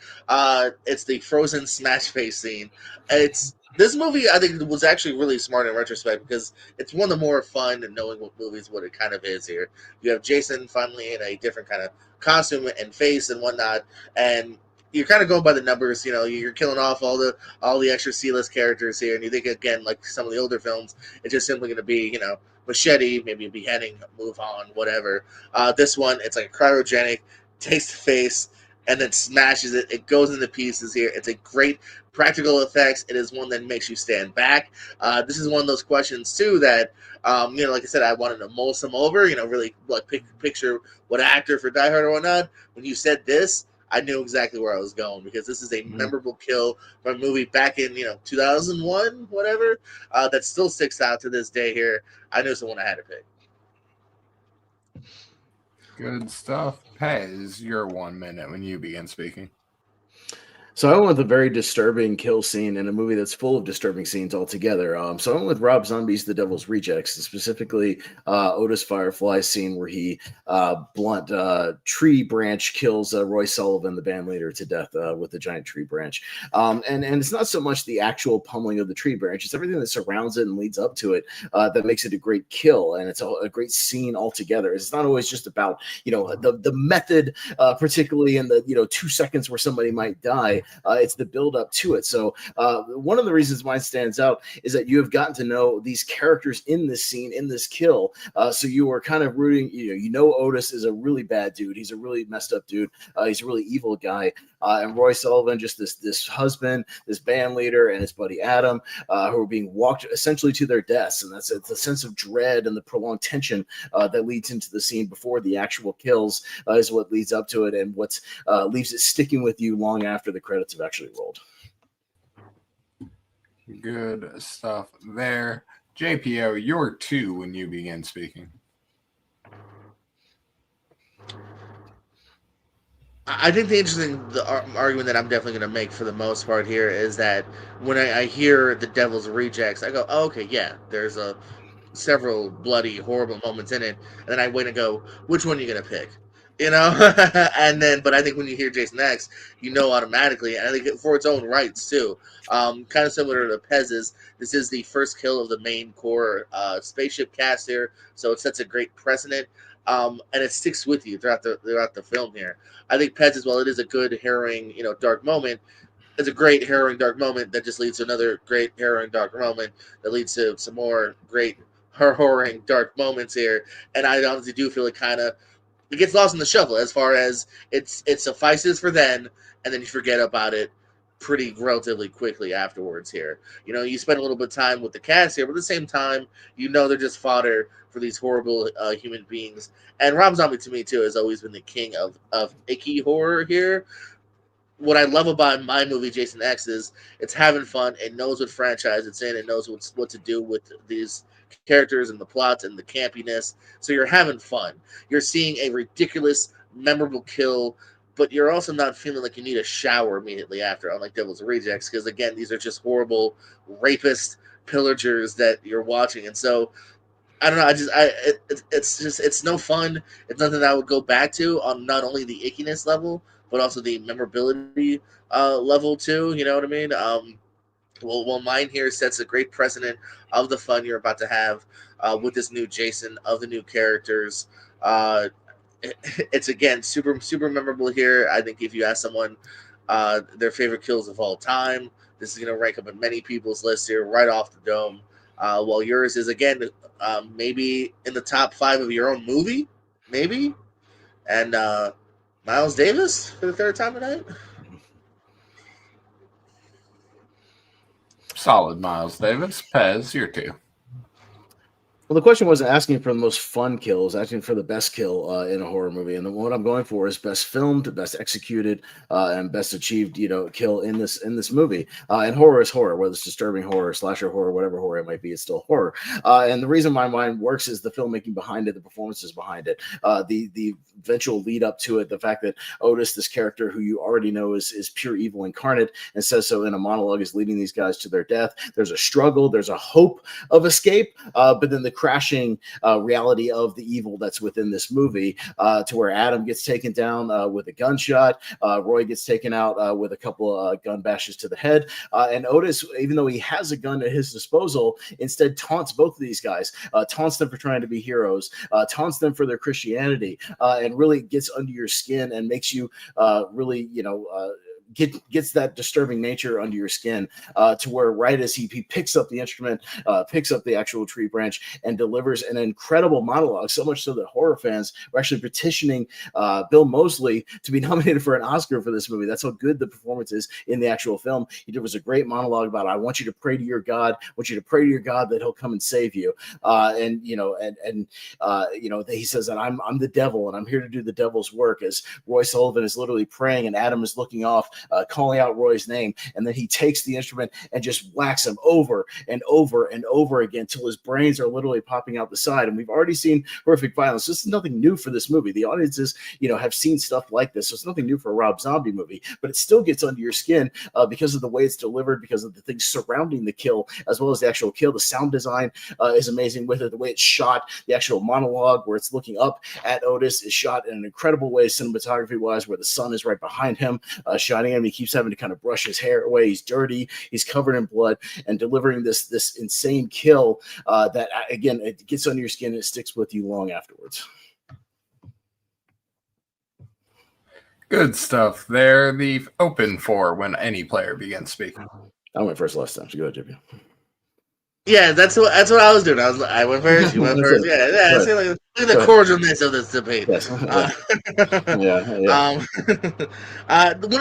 It's the frozen smash face scene. This movie, I think, was actually really smart in retrospect, because it's one of the more fun and knowing what it kind of is here. You have Jason finally in a different kind of costume and face and whatnot, and you're kind of going by the numbers. You know, you're killing off all the extra C-list characters here, and you think, again, like some of the older films, it's just simply going to be, machete, maybe a beheading, move on, whatever. This one, it's like cryogenic, takes the face, and then smashes it. It goes into pieces here. It's a great practical effects. It is one that makes you stand back. This is one of those questions, too, that, like I said, I wanted to mull some over, really like picture what actor for Die Hard or whatnot. When you said this, I knew exactly where I was going, because this is a memorable kill from a movie back in 2001, whatever, that still sticks out to this day here. I knew someone I had to pick. Good stuff. Pez, your 1 minute when you begin speaking. So I went with a very disturbing kill scene in a movie that's full of disturbing scenes altogether. So I went with Rob Zombie's The Devil's Rejects, specifically Otis Firefly's scene where he blunt tree branch kills Roy Sullivan, the band leader, to death with a giant tree branch. And it's not so much the actual pummeling of the tree branch; it's everything that surrounds it and leads up to it that makes it a great kill, and it's a great scene altogether. It's not always just about the method, particularly in the 2 seconds where somebody might die. It's the build up to it. So one of the reasons mine stands out is that you have gotten to know these characters in this scene, in this kill. So you are kind of rooting, Otis is a really bad dude. He's a really messed up dude. He's a really evil guy. And Roy Sullivan, just this husband, this band leader, and his buddy Adam, who are being walked essentially to their deaths. And that's the sense of dread and the prolonged tension that leads into the scene before the actual kills is what leads up to it, and what leaves it sticking with you long after the credits have actually rolled. Good stuff there. JPO, your 2 when you begin speaking. I think the interesting argument that I'm definitely going to make for the most part here is that when I hear The Devil's Rejects, I go, oh, okay, yeah, there's several bloody, horrible moments in it, and then I wait and go, which one are you going to pick? But I think when you hear Jason X, automatically, and I think for its own rights too. Kind of similar to Pez's, this is the first kill of the main core spaceship cast here, so it sets a great precedent. And it sticks with you throughout the film here. I think Pez, as well, it is a good, harrowing, dark moment. It's a great, harrowing, dark moment that just leads to another great, harrowing, dark moment that leads to some more great, harrowing, dark moments here. And I honestly do feel it gets lost in the shuffle as far as it suffices for then, and then you forget about it pretty relatively quickly afterwards here. You spend a little bit of time with the cast here, but at the same time, they're just fodder for these horrible human beings. And Rob Zombie, to me, too, has always been the king of icky horror here. what I love about my movie Jason X is it's having fun. It knows what franchise it's in. It knows what to do with these characters and the plots and the campiness. So you're having fun. You're seeing a ridiculous, memorable kill, but you're also not feeling like you need a shower immediately after, unlike Devil's Rejects, because again, these are just horrible rapist pillagers that you're watching, and so I don't know. It's no fun. It's nothing that I would go back to on not only the ickiness level, but also the memorability level too. You know what I mean? Well, mine here sets a great precedent of the fun you're about to have with this new Jason, of the new characters. It's again super memorable here. I think if you ask someone their favorite kills of all time, this is going to rank up in many people's lists here right off the dome. While yours is again maybe in the top 5 of your own movie, maybe. And Miles Davis for the third time tonight. Solid, Miles Davis. Pez, your 2. Well, the question wasn't asking for the most fun kills, asking for the best kill in a horror movie, and what I'm going for is best filmed, best executed, and best achieved, kill in this movie. And horror is horror, whether it's disturbing horror, slasher horror, whatever horror it might be, it's still horror. And the reason my mind works is the filmmaking behind it, the performances behind it, the eventual lead up to it, the fact that Otis, this character who you already know is pure evil incarnate, and says so in a monologue, is leading these guys to their death. There's a struggle, there's a hope of escape, but then the crashing reality of the evil that's within this movie, to where Adam gets taken down with a gunshot, Roy gets taken out with a couple of gun bashes to the head, and Otis, even though he has a gun at his disposal, instead taunts both of these guys, taunts them for trying to be heroes, taunts them for their Christianity, and really gets under your skin and makes you really, gets that disturbing nature under your skin, to where right as he picks up the instrument, picks up the actual tree branch, and delivers an incredible monologue, so much so that horror fans were actually petitioning Bill Moseley to be nominated for an Oscar for this movie. That's how good the performance is in the actual film. He was a great monologue about, I want you to pray to your God, I want you to pray to your God that he'll come and save you. He says that I'm the devil and I'm here to do the devil's work, as Roy Sullivan is literally praying and Adam is looking off, calling out Roy's name, and then he takes the instrument and just whacks him over and over and over again till his brains are literally popping out the side. And we've already seen horrific violence. This is nothing new for this movie. The audiences, have seen stuff like this, so it's nothing new for a Rob Zombie movie, but it still gets under your skin because of the way it's delivered, because of the things surrounding the kill, as well as the actual kill. The sound design is amazing with it. The way it's shot, the actual monologue where it's looking up at Otis is shot in an incredible way, cinematography-wise, where the sun is right behind him, shining him. He keeps having to kind of brush his hair away. He's dirty. He's covered in blood, and delivering this insane kill that, again, it gets under your skin and it sticks with you long afterwards. Good stuff there. The open for when any player begins speaking. I went first last time, so go ahead, JPO. Yeah, that's what I was doing. I went first. You went first. Yeah. See, look at the cordialness of this debate. Yes. What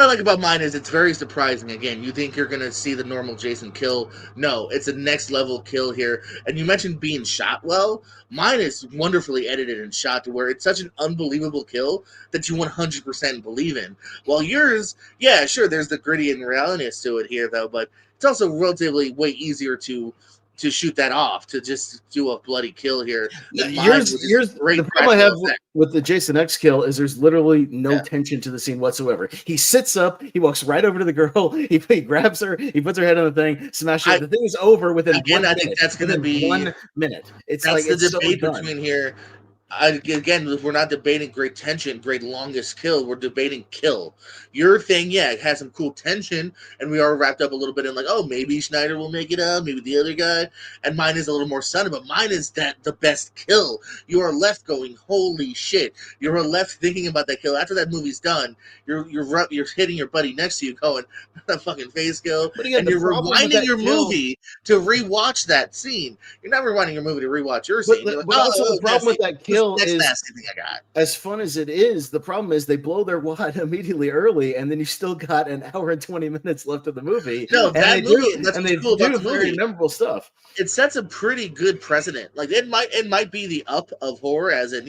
I like about mine is it's very surprising. Again, you think you're gonna see the normal Jason kill. No, it's a next level kill here. And you mentioned being shot well. Mine is wonderfully edited and shot to where it's such an unbelievable kill that you 100% believe in. While yours, yeah, sure, there's the gritty and realityness to it here, though, but it's also relatively way easier to shoot that off, to just do a bloody kill here. Here's the problem I have with the Jason X kill is there's literally no tension to the scene whatsoever. He sits up, he walks right over to the girl, he grabs her, he puts her head on the thing, smashes it. The thing is over within 1 minute. I think that's going to be 1 minute. It's that's like the it's debate so between here. Again, we're not debating great tension, great longest kill. We're debating kill. Your thing, it has some cool tension, and we are wrapped up a little bit in like, oh, maybe Schneider will make it up, maybe the other guy. And mine is a little more sunny, but mine is the best kill. You are left going, holy shit. You're left thinking about that kill. After that movie's done, you're hitting your buddy next to you going, that fucking face kill. And you're rewinding your movie to rewatch that scene. You're not rewinding your movie to rewatch your scene. But also the problem with that kill kill next is nasty thing I got. as fun as it is. The problem is they blow their wad immediately early, and then you still got an hour and 20 minutes left of the movie. No, And that they movie. do, That's and what's they cool about do the very movie. memorable stuff. It sets a pretty good precedent. Like it might be the up of horror, as in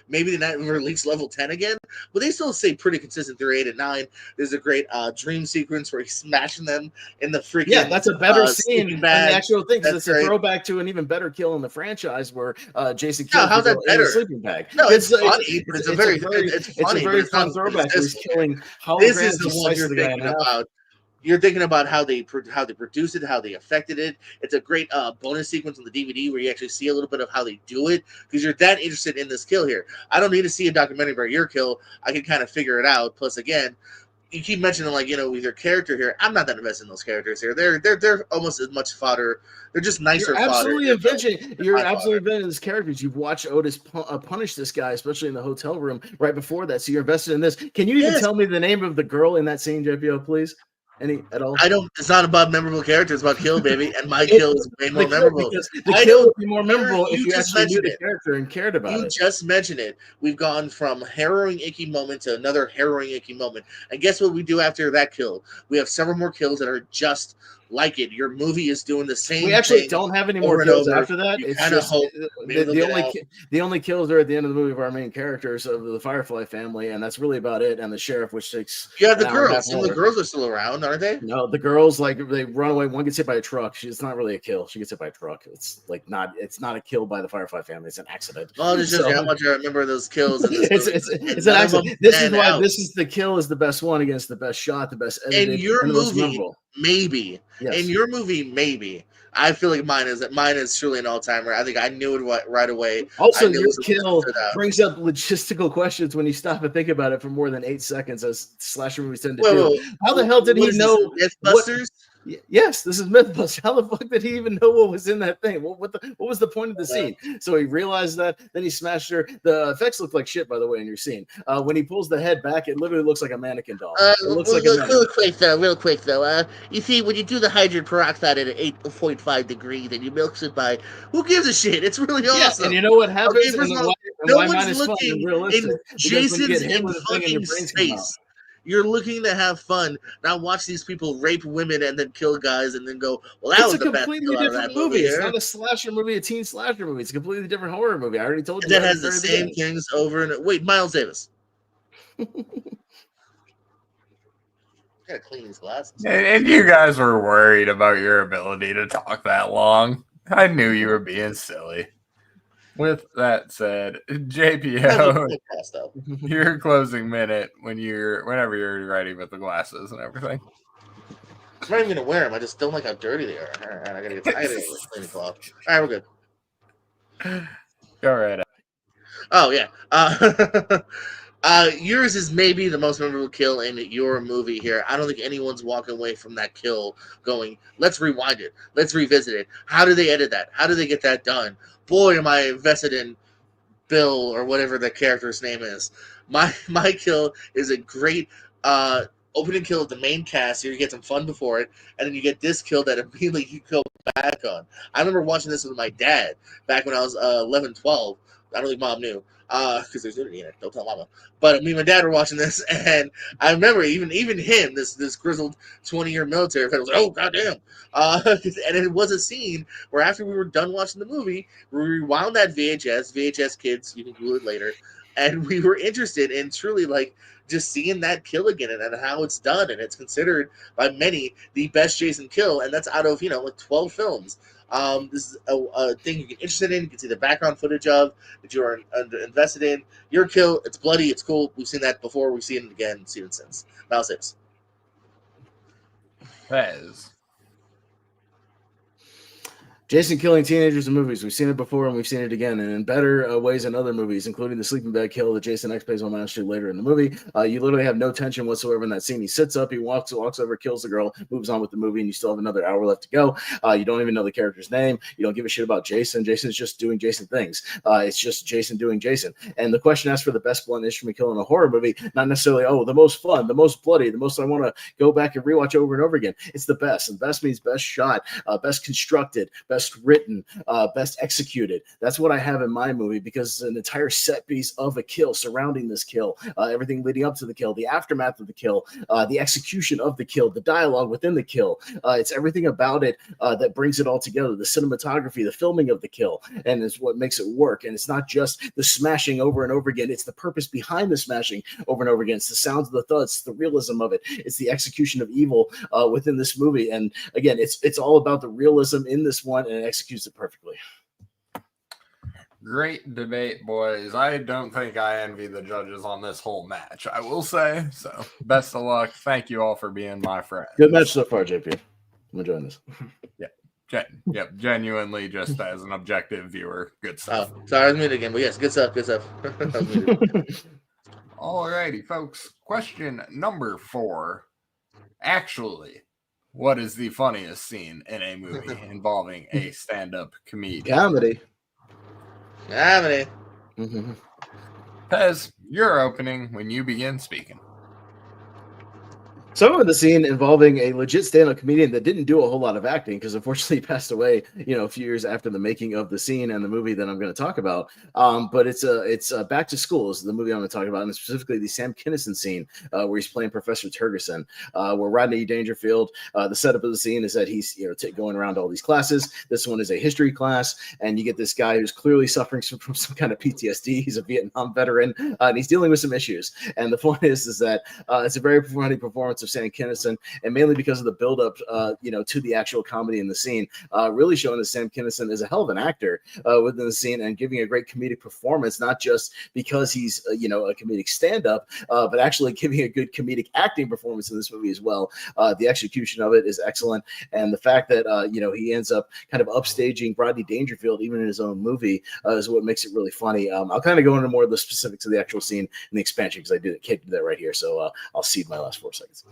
maybe they not release level 10 again, but they still stay pretty consistent through 8 and 9. There's a great dream sequence where he's smashing them in the freaking That's a better scene sleeping than bag. the actual thing, because it's a great. throwback to an even better kill in the franchise where Jason No, kills how's that people in a better? sleeping bag. No, it's funny, but it's a very fun throwback where he's killing This is holograms. the He one slices you're the guy in thinking half. about. You're thinking about how they produced it, how they affected it. It's a great bonus sequence on the DVD where you actually see a little bit of how they do it, because you're that interested in this kill here. I don't need to see a documentary about your kill. I can kind of figure it out. Plus, again, you keep mentioning with your character here. I'm not that invested in those characters here. They're almost as much fodder. They're just nicer You're fodder. You're absolutely inventing these characters. You've watched Otis punish this guy, especially in the hotel room right before that. So you're invested in this. Can you even tell me the name of the girl in that scene, JPO, please? Any at all? I don't. It's not about memorable characters. It's about kill, baby, and my kill is way more memorable. Because the kill would be more memorable if you actually knew the character and cared about it. You just mentioned it. We've gone from harrowing, icky moment to another harrowing, icky moment. And guess what we do after that kill? We have several more kills that are just like it. Your movie is doing the same. We actually don't have any more kills after that. It's just the only kills are at the end of the movie of our main characters of the Firefly family, and that's really about it. And the sheriff, which takes the girls. Some of the girls are still around, aren't they? No, the girls they run away. One gets hit by a truck. It's not really a kill. She gets hit by a truck. It's not a kill by the Firefly family. It's an accident. Well, it's just how much I remember those kills. In this it's an accident. This is why this is the kill is the best one against the best shot, the best edited, and your movie. Maybe. Yes. In your movie, maybe. I feel like mine is truly an all-timer. I think I knew it right away. Also, your kill brings up logistical questions when you stop and think about it for more than 8 seconds, as slasher movies tend to do. How the hell did he know? Mythbusters? Yes, this is Mythbusters. How the fuck did he even know what was in that thing? What was the point of the scene? So he realized that, then he smashed her. The effects look like shit, by the way, in your scene. When he pulls the head back, it literally looks like a mannequin doll. It looks like real quick though. You see, when you do the hydrogen peroxide at 8.5 degrees and you mix it by, who gives a shit? It's really awesome. Yeah, and you know what happens? Okay, no one's looking in Jason's in fucking space. You're looking to have fun, not watch these people rape women and then kill guys and then go, well, that was the best completely different movie. It's not a slasher movie, a teen slasher movie. It's a completely different horror movie. I already told you. That has the same things over and wait, Miles Davis. Gotta clean these glasses. And you guys were worried about your ability to talk that long. I knew you were being silly. With that said, JPO, your closing minute whenever you're ready with the glasses and everything. I'm not even gonna wear them. I just don't like how dirty they are. All right, I gotta get a cleaning cloth. All right, we're good. Go right ahead. Oh yeah. Yours is maybe the most memorable kill in your movie here. I don't think anyone's walking away from that kill going, let's rewind it. Let's revisit it. How do they edit that? How do they get that done? Boy, am I invested in Bill or whatever the character's name is. My kill is a great opening kill of the main cast. Here you get some fun before it, and then you get this kill that immediately you go back on. I remember watching this with my dad back when I was 11, 12. I don't think Mom knew because there's nudity in it. Don't tell Mama. But me and my dad were watching this, and I remember even him, this grizzled 20-year military vet, was like, oh goddamn! And it was a scene where after we were done watching the movie, we rewound that VHS kids, you can Google it later, and we were interested in truly like just seeing that kill again and how it's done, and it's considered by many the best Jason kill, and that's out of like 12 films. This is a thing you get interested in. You can see the background footage of that you are invested in. Your kill, it's bloody, it's cool. We've seen that before. We've seen it again, seen it since. Mouse Davis. Fez. Jason killing teenagers in movies. We've seen it before and we've seen it again, and in better ways in other movies, including the sleeping bag kill that Jason X pays homage to later in the movie. You literally have no tension whatsoever in that scene. He sits up, he walks over, kills the girl, moves on with the movie, and you still have another hour left to go. You don't even know the character's name. You don't give a shit about Jason. Jason's just doing Jason things. It's just Jason doing Jason. And the question asks for the best blunt instrument kill in a horror movie, not necessarily, the most fun, the most bloody, the most I want to go back and rewatch over and over again. It's the best. And best means best shot, best constructed, best best written, best executed. That's what I have in my movie, because it's an entire set piece of a kill surrounding this kill, everything leading up to the kill, the aftermath of the kill, the execution of the kill, the dialogue within the kill. It's everything about it that brings it all together. The cinematography, the filming of the kill, and it's what makes it work. And it's not just the smashing over and over again. It's the purpose behind the smashing over and over again. It's the sounds of the thuds, the realism of it. It's the execution of evil within this movie. And again, it's all about the realism in this one, and it executes it perfectly. Great debate, boys. I don't think I envy the judges on this whole match, I will say. So, best of luck. Thank you all for being my friends. Good match so far, JP. I'm enjoying this. Yeah. Genuinely, just as an objective viewer, good stuff. Oh, sorry, I was muted again, but yes, good stuff. Alrighty, folks. Question number 4. Actually, what is the funniest scene in a movie involving a stand-up comedian? Comedy. Pez, you're opening when you begin speaking. So with the scene involving a legit stand-up comedian that didn't do a whole lot of acting, because unfortunately he passed away, a few years after the making of the scene and the movie that I'm going to talk about. But it's Back to School is the movie I'm going to talk about, and specifically the Sam Kinison scene where he's playing Professor Turgeson, where Rodney Dangerfield. The setup of the scene is that he's going around to all these classes. This one is a history class, and you get this guy who's clearly suffering from some kind of PTSD. He's a Vietnam veteran, and he's dealing with some issues. And the point is that it's a very funny performance of Sam Kinison, and mainly because of the build-up, to the actual comedy in the scene, really showing that Sam Kinison is a hell of an actor within the scene and giving a great comedic performance, not just because he's a comedic stand-up, but actually giving a good comedic acting performance in this movie as well. The execution of it is excellent, and the fact that he ends up kind of upstaging Rodney Dangerfield even in his own movie is what makes it really funny. I'll kind of go into more of the specifics of the actual scene and the expansion, because I can't do that right here, so I'll cede my last 4 seconds.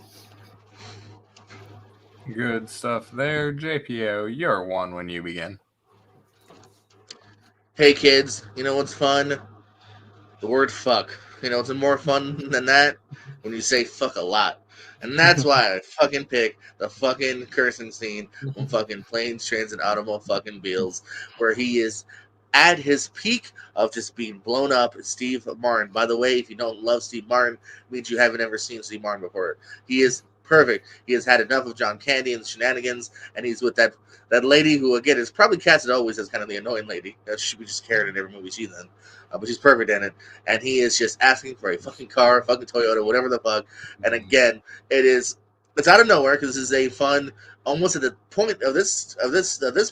Good stuff there. JPO, you're one when you begin. Hey kids, you know what's fun? The word fuck. It's more fun than that when you say fuck a lot. And that's why I fucking pick the fucking cursing scene on fucking Planes, Trains, and Automobiles, where he is at his peak of just being blown up. Steve Martin. By the way, if you don't love Steve Martin, it means you haven't ever seen Steve Martin before. He is perfect. He has had enough of John Candy and the shenanigans, and he's with that lady who, again, is probably casted always as kind of the annoying lady. She should be just carried in every movie she's in. But she's perfect in it. And he is just asking for a fucking car, fucking Toyota, whatever the fuck. And again, it's out of nowhere, because this is a fun, almost at the point of this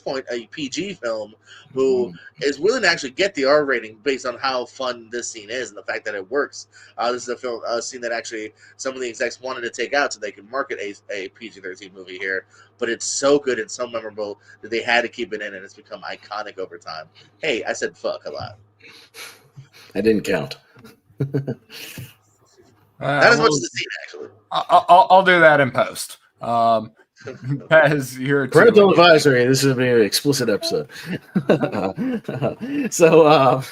point, a PG film who is willing to actually get the R rating based on how fun this scene is and the fact that it works. This is a scene that actually some of the execs wanted to take out so they could market a PG-13 movie here, but it's so good and so memorable that they had to keep it in, and it's become iconic over time. Hey, I said fuck a lot. I didn't count. Not as much as the scene, actually. I'll do that in post. Pez, you're parental advisory. This is an explicit episode. So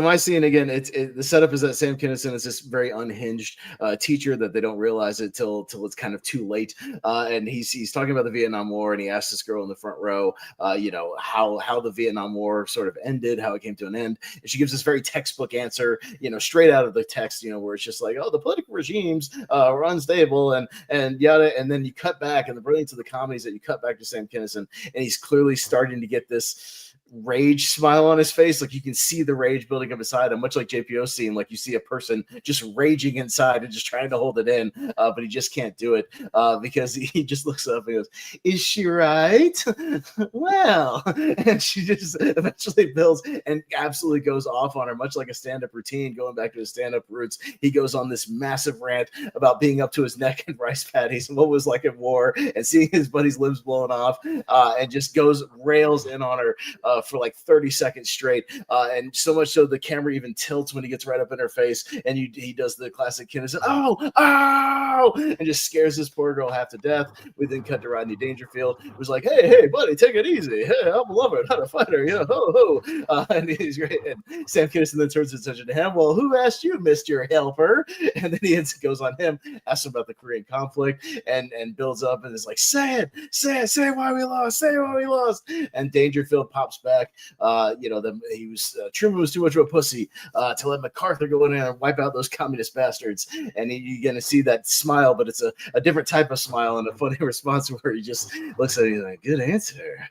my scene again. The setup is that Sam Kinison is this very unhinged teacher that they don't realize it till it's kind of too late. And he's talking about the Vietnam War, and he asks this girl in the front row, how the Vietnam War sort of ended, how it came to an end. And she gives this very textbook answer, straight out of the text, where it's just like, oh, the political regimes were unstable and yada. And then you cut back, and the brilliance of the comedy is that you cut back to Sam Kinison, and he's clearly starting to get this rage smile on his face. Like, you can see the rage building up inside him, much like JPO scene. Like, you see a person just raging inside and just trying to hold it in, but he just can't do it because he just looks up and goes, "Is she right?" Well, and she just eventually builds and absolutely goes off on her, much like a stand-up routine. Going back to his stand-up roots, he goes on this massive rant about being up to his neck in rice paddies and what it was like in war, and seeing his buddy's limbs blown off, and just rails in on her for like 30 seconds straight, and so much so the camera even tilts when he gets right up in her face, and he does the classic Kinnison, oh, and just scares this poor girl half to death. We then cut to Rodney Dangerfield, who's like, hey, buddy, take it easy. Hey, I'm a lover, not a fighter. Ho, ho. And he's great. And Sam Kinison then turns his attention to him. Well, who asked you, Mr. Helper? And then he goes on him, asks him about the Korean conflict, and builds up and is like, say why we lost. And Dangerfield pops back. Truman was too much of a pussy to let MacArthur go in there and wipe out those communist bastards. And you're going to see that smile, but it's a different type of smile and a funny response where he just looks at you like, good answer.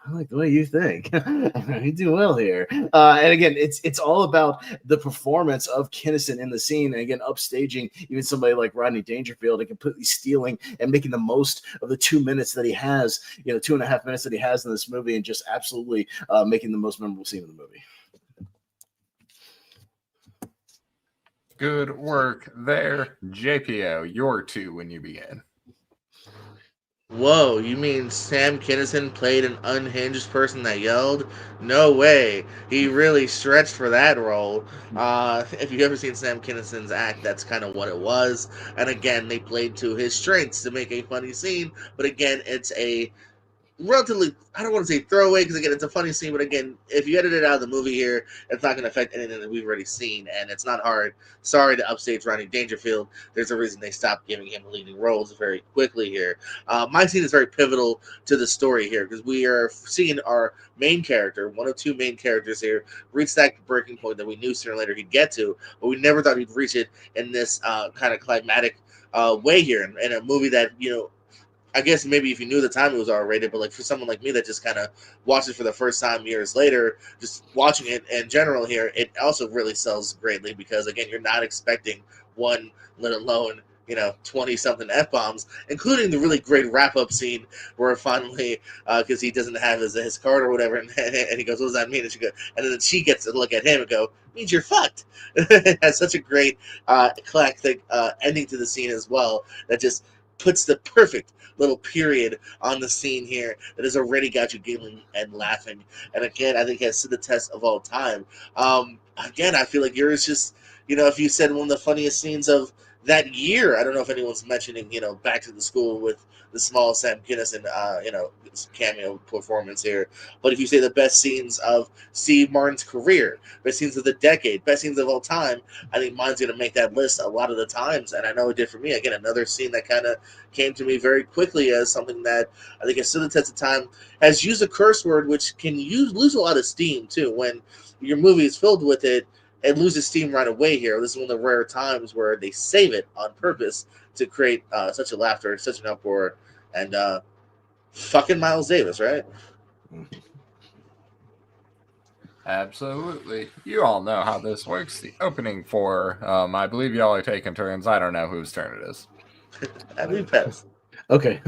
I like the way you think. You do well here. And again, it's all about the performance of Kinnison in the scene. And again, upstaging even somebody like Rodney Dangerfield and completely stealing and making the most of the 2 minutes that he has, 2.5 minutes that he has in this movie, and just absolutely making the most memorable scene of the movie. Good work there. JPO, your two when you begin. Whoa, you mean Sam Kinison played an unhinged person that yelled? No way. He really stretched for that role. If you've ever seen Sam Kinnison's act, that's kind of what it was. And again, they played to his strengths to make a funny scene. But again, it's a relatively, I don't want to say throwaway, because again, it's a funny scene, but again, if you edit it out of the movie here, it's not going to affect anything that we've already seen, and it's not hard. Sorry to upstage Rodney Dangerfield. There's a reason they stopped giving him leading roles very quickly here. My scene is very pivotal to the story here, because we are seeing our main character, one of two main characters here, reach that breaking point that we knew sooner or later he'd get to, but we never thought he'd reach it in this kind of climatic way here, in a movie that, I guess maybe if you knew the time it was R-rated, but like for someone like me that just kind of watched it for the first time years later, just watching it in general here, it also really sells greatly because, again, you're not expecting one, let alone 20-something F-bombs, including the really great wrap-up scene where finally, because he doesn't have his card or whatever, and he goes, what does that mean? And then she gets to look at him and go, means you're fucked. It has such a great eclectic ending to the scene as well that just puts the perfect little period on the scene here that has already got you giggling and laughing. And again, I think it has stood the test of all time. Again, I feel like yours just, if you said one of the funniest scenes of that year, I don't know if anyone's mentioning, Back to the School with the small Sam Kinison, cameo performance here. But if you say the best scenes of Steve Martin's career, best scenes of the decade, best scenes of all time, I think mine's going to make that list a lot of the times. And I know it did for me. Again, another scene that kind of came to me very quickly as something that I think has stood the test of time, has used a curse word, which can lose a lot of steam, too. When your movie is filled with it, it loses steam right away here. This is one of the rare times where they save it on purpose to create such a laughter, such an uproar, and fucking Miles Davis, right? Absolutely. You all know how this works. The opening for, I believe y'all are taking turns. I don't know whose turn it is. I believe Pez. Okay.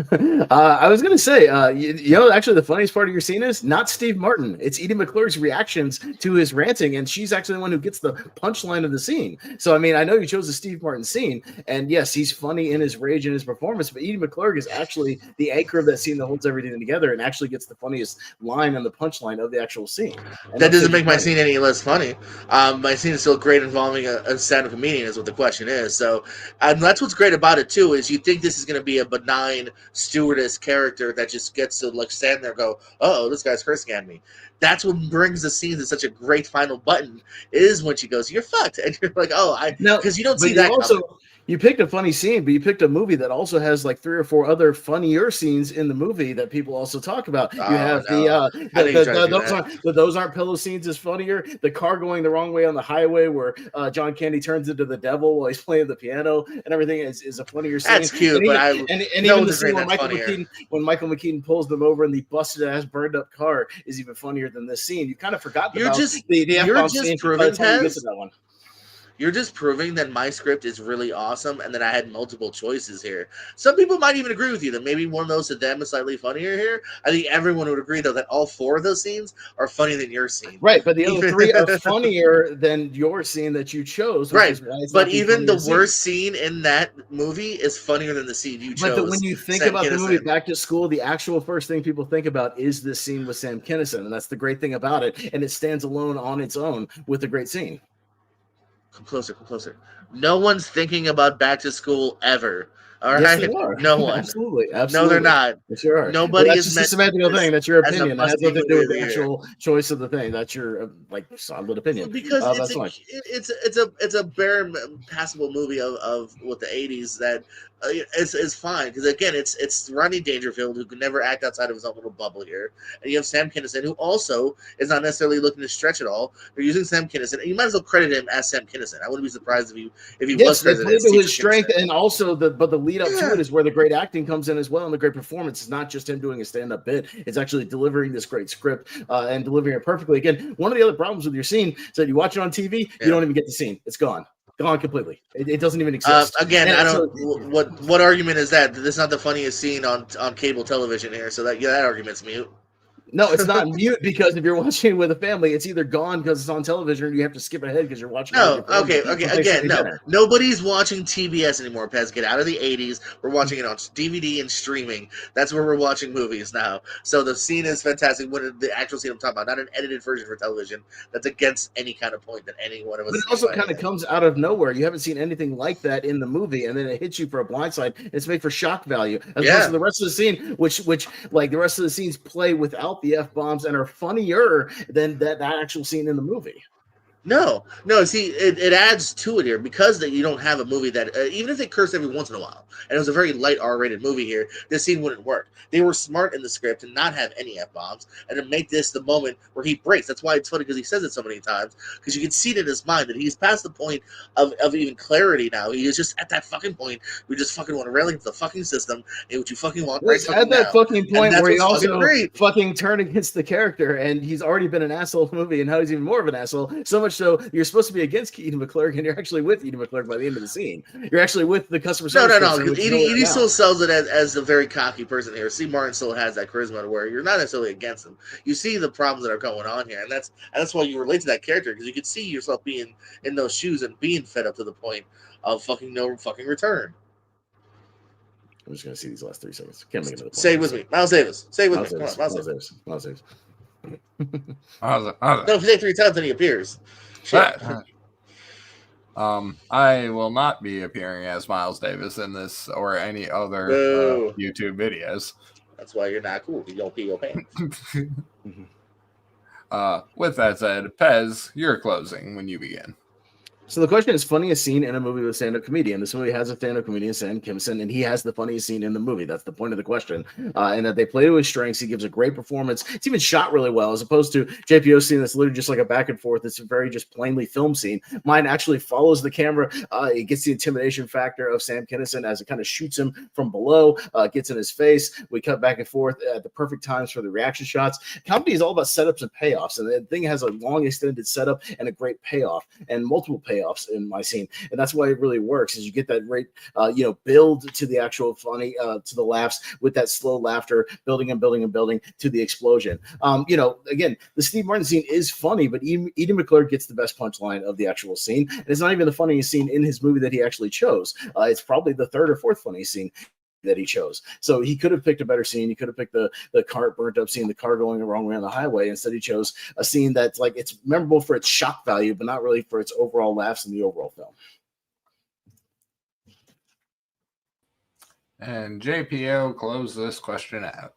I was going to say, actually the funniest part of your scene is not Steve Martin. It's Edie McClurg's reactions to his ranting, and she's actually the one who gets the punchline of the scene. So, I mean, I know you chose the Steve Martin scene, and yes, he's funny in his rage and his performance, but Edie McClurg is actually the anchor of that scene that holds everything together and actually gets the funniest line on the punchline of the actual scene. And that doesn't make my scene any less funny. My scene is still great involving a stand-up comedian is what the question is. So, that's what's great about it, too, is you think this is going to be a benign stewardess character that just gets to stand there and go, oh, this guy's cursing at me. That's what brings the scene to such a great final button, is when she goes, you're fucked. And you're like, because you don't see that coming. You picked a funny scene, but you picked a movie that also has like 3 or 4 other funnier scenes in the movie that people also talk about. You have those aren't pillow scenes is funnier. The car going the wrong way on the highway where John Candy turns into the devil while he's playing the piano and everything is a funnier scene. That's cute, and even the scene when Michael McKean pulls them over in the busted ass burned up car is even funnier than this scene. You kind of forgot about the F-bomb scene by the time you get to that one. you're just proving that my script is really awesome and that I had multiple choices here. Some people might even agree with you that maybe one of those to them is slightly funnier here. I think everyone would agree, though, that all 4 of those scenes are funnier than your scene. Right, but the other 3 are funnier than your scene that you chose, which Right, is why it's but not the even the funniest scene. worst scene in that movie is funnier than the scene you chose. But when you think Sam about the movie Kinison. Back to School, the actual first thing people think about is this scene with Sam Kinison, and that's the great thing about it. And it stands alone on its own with a great scene. Come closer, come closer. No one's thinking about Back to School ever. All Yes, right, they are. no one. Absolutely. No, they're not. Yes, you are. Nobody Well, that's is just a meant semantical thing. That's your as a opinion. It has must-see nothing to do movie with of the the year. actual choice of the thing. That's your solid opinion. Because that's fine. it's a bare passable movie of what the 80s that is fine, because again it's Rodney Dangerfield, who can never act outside of his own little bubble here, and you have Sam Kinison, who also is not necessarily looking to stretch at all. They're using Sam Kinison, and you might as well credit him as Sam Kinison. I wouldn't be surprised if he was They credited played as to Teacher his strength, Kinison. and also the lead up to it is where the great acting comes in as well, and the great performance. It's not just him doing a stand up bit; it's actually delivering this great script and delivering it perfectly. Again, one of the other problems with your scene is that you watch it on TV, you don't even get the scene; it's gone completely. It doesn't even exist. Again, And I don't. What argument is that? This is not the funniest scene on cable television here, so that argument's mute. No, it's not mute, because if you're watching it with a family, it's either gone because it's on television, or you have to skip ahead because you're watching. No, okay. Again, no. Nobody's watching TBS anymore, Pez. Get out of the 80s. We're watching it on DVD and streaming. That's where we're watching movies now. So the scene is fantastic. When the actual scene I'm talking about, not an edited version for television. That's against any kind of point that any one of us. But it also kind of comes out of nowhere. You haven't seen anything like that in the movie, and then it hits you for a blindside. It's made for shock value, as opposed to the rest of the scene, which like the rest of the scenes play without the F-bombs and are funnier than that actual scene in the movie. No. See, it adds to it here because that you don't have a movie that even if they curse every once in a while, and it was a very light R-rated movie here, this scene wouldn't work. They were smart in the script to not have any F-bombs and to make this the moment where he breaks. That's why it's funny, because he says it so many times, because you can see it in his mind that he's past the point of even clarity now. He is just at that fucking point where you just fucking want to rail against the fucking system and what you fucking want right fucking at that now. fucking point where he also fucking turn against the character, and he's already been an asshole in the movie, and now he's even more of an asshole. So much so you're supposed to be against Edie McClurg, and you're actually with Edie McClurg by the end of the scene. You're actually with the customer service. No. Edie still sells it as a very cocky person here. Steve Martin still has that charisma to where you're not necessarily against him. You see the problems that are going on here, and that's why you relate to that character, because you can see yourself being in those shoes and being fed up to the point of fucking no fucking return. I'm just gonna see these last 3 seconds. Can't make another point. Say it with me, Miles Davis. Say it with me. Come on, Miles Davis. Miles Davis. No, if you say 3 times, then he appears. Shit. I will not be appearing as Miles Davis in this or any other YouTube videos. That's why you're not cool. You don't pee your pants. With that said, Pez, you're closing when you begin. So the question is, funniest scene in a movie with stand-up comedian. This movie has a stand-up comedian, Sam Kinison, and he has the funniest scene in the movie. That's the point of the question. And that they play to his strengths. He gives a great performance. It's even shot really well, as opposed to JPO scene that's literally just like a back and forth. It's a very just plainly film scene. Mine actually follows the camera. It gets the intimidation factor of Sam Kinison as it kind of shoots him from below, gets in his face. We cut back and forth at the perfect times for the reaction shots. Comedy is all about setups and payoffs, and the thing has a long extended setup and a great payoff, and multiple payoffs in my scene, and that's why it really works. Is you get that great, build to the actual funny, to the laughs with that slow laughter, building and building and building to the explosion. Again, the Steve Martin scene is funny, but Edie McClurg gets the best punchline of the actual scene, and it's not even the funniest scene in his movie that he actually chose. It's probably the 3rd or 4th funniest scene that he chose. So he could have picked a better scene. He could have picked the cart burnt up scene, the car going the wrong way on the highway. Instead, he chose a scene that's like, it's memorable for its shock value, but not really for its overall laughs in the overall film. And JPO, close this question out.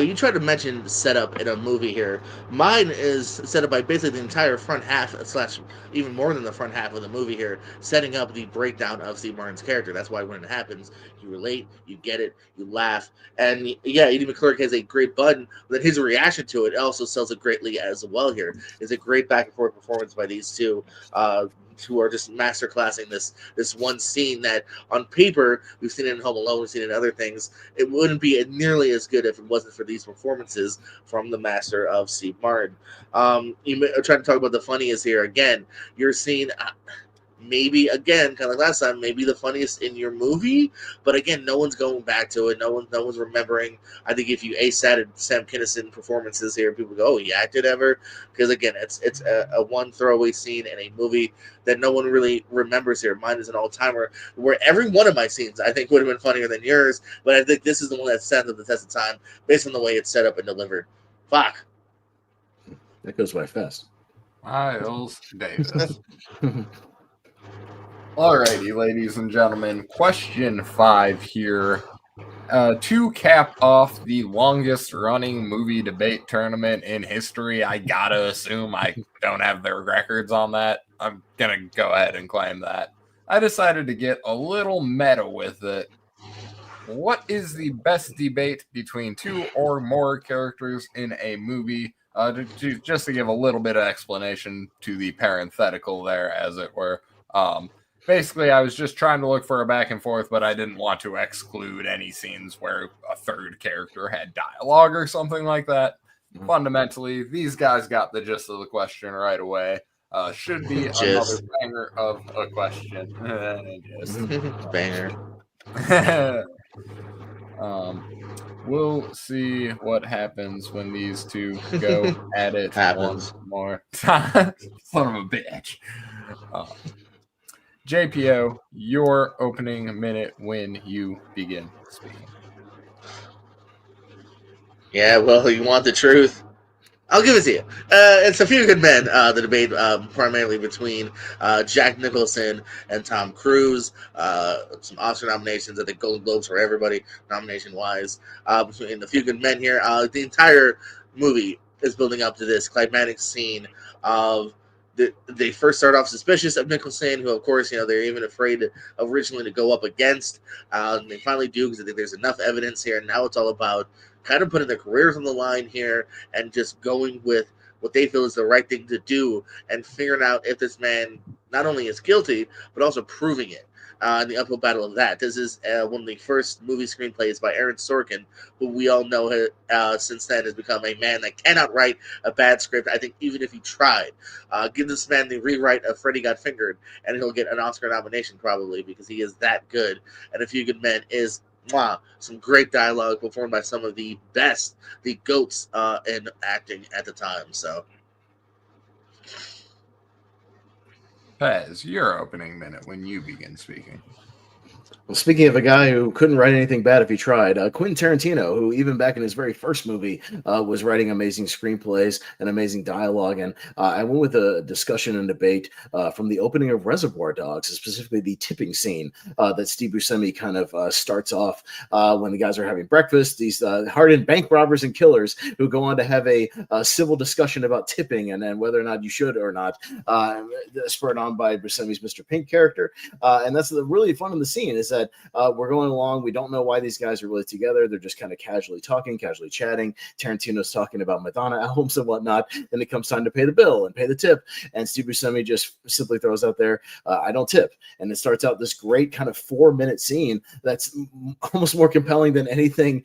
You tried to mention setup in a movie here. Mine is set up by basically the entire front half, / even more than the front half of the movie here, setting up the breakdown of Steve Martin's character. That's why when it happens, you relate, you get it, you laugh. And yeah, Edie McClurg has a great button, but then his reaction to it also sells it greatly as well here. It's a great back and forth performance by these two. who are just masterclassing this one scene that on paper we've seen it in Home Alone, we've seen it in other things. It wouldn't be nearly as good if it wasn't for these performances from the master of Steve Martin. Are trying to talk about the funniest here again. You're seeing. Maybe again, kind of like last time, maybe the funniest in your movie, but again, no one's going back to it. No one's remembering. I think if you added Sam Kinison performances here, people go, "Oh, he acted ever?" Because again, it's a one throwaway scene in a movie that no one really remembers here. Mine is an all timer, where every one of my scenes I think would have been funnier than yours, but I think this is the one that stands up the test of time based on the way it's set up and delivered. Fuck, that goes by fast. Miles Davis. Alrighty, ladies and gentlemen, question 5 here. To cap off the longest running movie debate tournament in history, I gotta assume I don't have their records on that. I'm gonna go ahead and claim that. I decided to get a little meta with it. What is the best debate between 2 or more characters in a movie? Just to give a little bit of explanation to the parenthetical there, as it were. Basically, I was just trying to look for a back and forth, but I didn't want to exclude any scenes where a third character had dialogue or something like that. Mm-hmm. Fundamentally, these guys got the gist of the question right away. Should be another banger of a question. Banger. We'll see what happens when these two go at it once more. Son of a bitch. JPO, your opening minute when you begin speaking. Yeah, well, you want the truth? I'll give it to you. It's A Few Good Men, the debate primarily between Jack Nicholson and Tom Cruise. Some Oscar nominations, I think Golden Globes for everybody, nomination-wise. Between The Few Good Men here, the entire movie is building up to this climactic scene of they first start off suspicious of Nicholson, who, of course, they're even afraid originally to go up against. They finally do because I think there's enough evidence here. And now it's all about kind of putting their careers on the line here and just going with what they feel is the right thing to do and figuring out if this man not only is guilty, but also proving it. In the uphill battle of that. This is one of the first movie screenplays by Aaron Sorkin, who we all know since then has become a man that cannot write a bad script. I think even if he tried, give this man the rewrite of Freddy Got Fingered, and he'll get an Oscar nomination probably because he is that good. And A Few Good Men is some great dialogue performed by some of the best, the GOATs in acting at the time. So. Pez, your opening minute when you begin speaking. Well, speaking of a guy who couldn't write anything bad if he tried, Quentin Tarantino, who even back in his very first movie was writing amazing screenplays and amazing dialogue. And I went with a discussion and debate from the opening of Reservoir Dogs, specifically the tipping scene that Steve Buscemi kind of starts off when the guys are having breakfast. These hardened bank robbers and killers who go on to have a civil discussion about tipping and whether or not you should or not, spurred on by Buscemi's Mr. Pink character. And that's the really fun in the scene is that we're going along. We don't know why these guys are really together. They're just kind of casually talking, casually chatting. Tarantino's talking about Madonna albums and whatnot. Then it comes time to pay the bill and pay the tip. And Steve Buscemi just simply throws out there, I don't tip. And it starts out this great kind of 4-minute scene that's almost more compelling than anything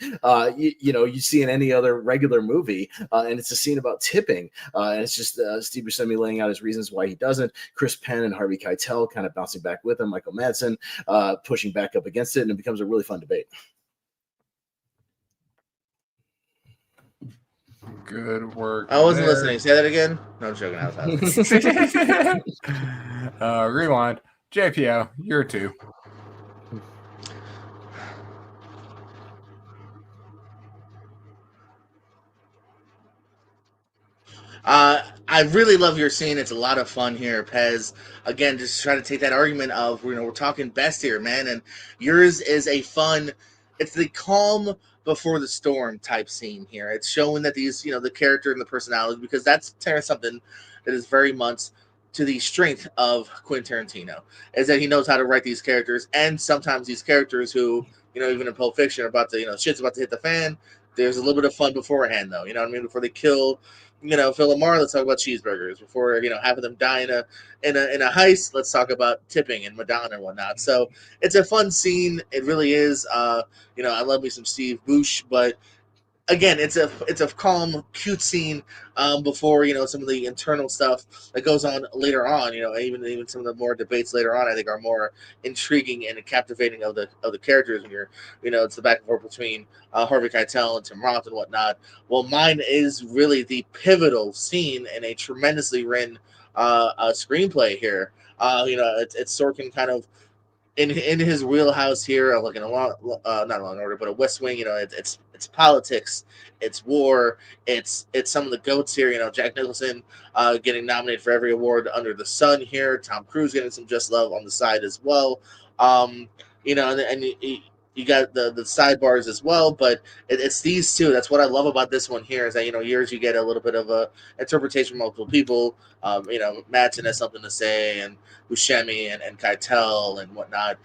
you see in any other regular movie. And it's a scene about tipping. And it's just Steve Buscemi laying out his reasons why he doesn't. Chris Penn and Harvey Keitel kind of bouncing back with him. Michael Madsen pushing back up against it, and it becomes a really fun debate. Good work. I wasn't listening. Say that again. No, I'm joking. Rewind. JPO, you're 2. I really love your scene. It's a lot of fun here, Pez. Again, just trying to take that argument of, we're talking best here, man. And yours is a fun, it's the calm before the storm type scene here. It's showing that these, the character and the personality, because that's something that is very much to the strength of Quentin Tarantino, is that he knows how to write these characters. And sometimes these characters who, even in Pulp Fiction are about to, shit's about to hit the fan. There's a little bit of fun beforehand, though. You know what I mean? Before they kill, Phil Lamar, let's talk about cheeseburgers. Before having them die in a heist, let's talk about tipping and Madonna and whatnot. So it's a fun scene. It really is. I love me some Steve Bush, but again, it's a calm, cute scene before some of the internal stuff that goes on later on. Even some of the more debates later on, I think, are more intriguing and captivating of the characters. When it's the back and forth between Harvey Keitel and Tim Roth and whatnot. Well, mine is really the pivotal scene in a tremendously written screenplay here. It's Sorkin kind of in his wheelhouse here, like in a not a Law and Order, but a West Wing. It's politics, it's war, it's some of the goats here. Jack Nicholson getting nominated for every award under the sun here. Tom Cruise getting some just love on the side as well. And you got the sidebars as well, but it's these two. That's what I love about this one here is that yours you get a little bit of a interpretation from multiple people. Madsen has something to say, and Buscemi and Keitel and whatnot.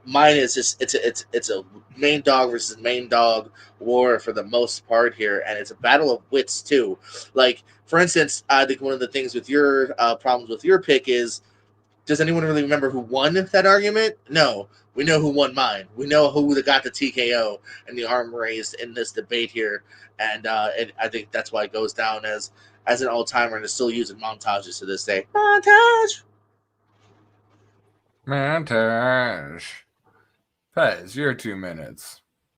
Mine is just it's a main dog versus main dog war for the most part here, and it's a battle of wits too. Like for instance, I think one of the things with your problems with your pick is, does anyone really remember who won that argument? No. We know who won mine. We know who got the TKO and the arm raised in this debate here, and I think that's why it goes down as an all-timer and is still used in montages to this day. Montage. Pez, your 2 minutes.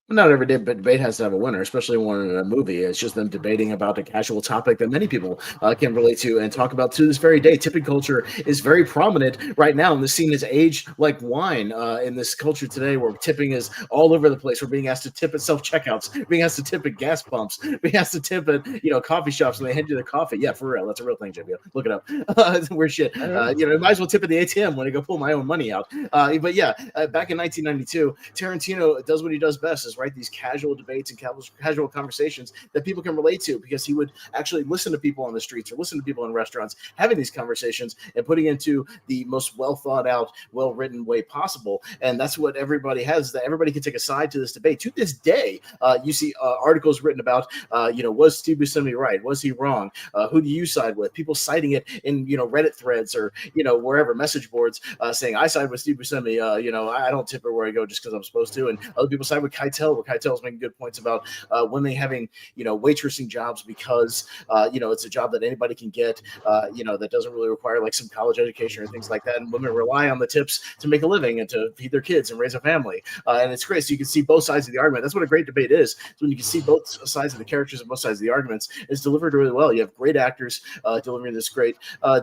Not every debate has to have a winner, especially one in a movie. It's just them debating about a casual topic that many people can relate to and talk about to this very day. Tipping culture is very prominent right now, and the scene has aged like wine in this culture today, where tipping is all over the place. We're being asked to tip at self-checkouts, being asked to tip at gas pumps, being asked to tip at coffee shops when they hand you the coffee. Yeah, for real, that's a real thing, JPO. Look it up. It's weird shit. Might as well tip at the ATM when I go pull my own money out. But yeah, back in 1992, Tarantino does what he does best: is write these casual debates and casual conversations that people can relate to, because he would actually listen to people on the streets or listen to people in restaurants having these conversations and putting into the most well thought out, well written way possible. And that's what everybody has, that everybody can take a side to this debate. To this day, you see articles written about, was Steve Buscemi right? Was he wrong? Who do you side with? People citing it in Reddit threads or wherever, message boards, saying I side with Steve Buscemi. I don't tip where I go just because I'm supposed to. And other people side with Keitel, where Keitel's making good points about women having waitressing jobs because it's a job that anybody can get, that doesn't really require like some college education or things like that, and women rely on the tips to make a living and to feed their kids and raise a family, and it's great. So you can see both sides of the argument. That's what a great debate is when you can see both sides of the characters and both sides of the arguments. It's delivered really well. You have great actors delivering this great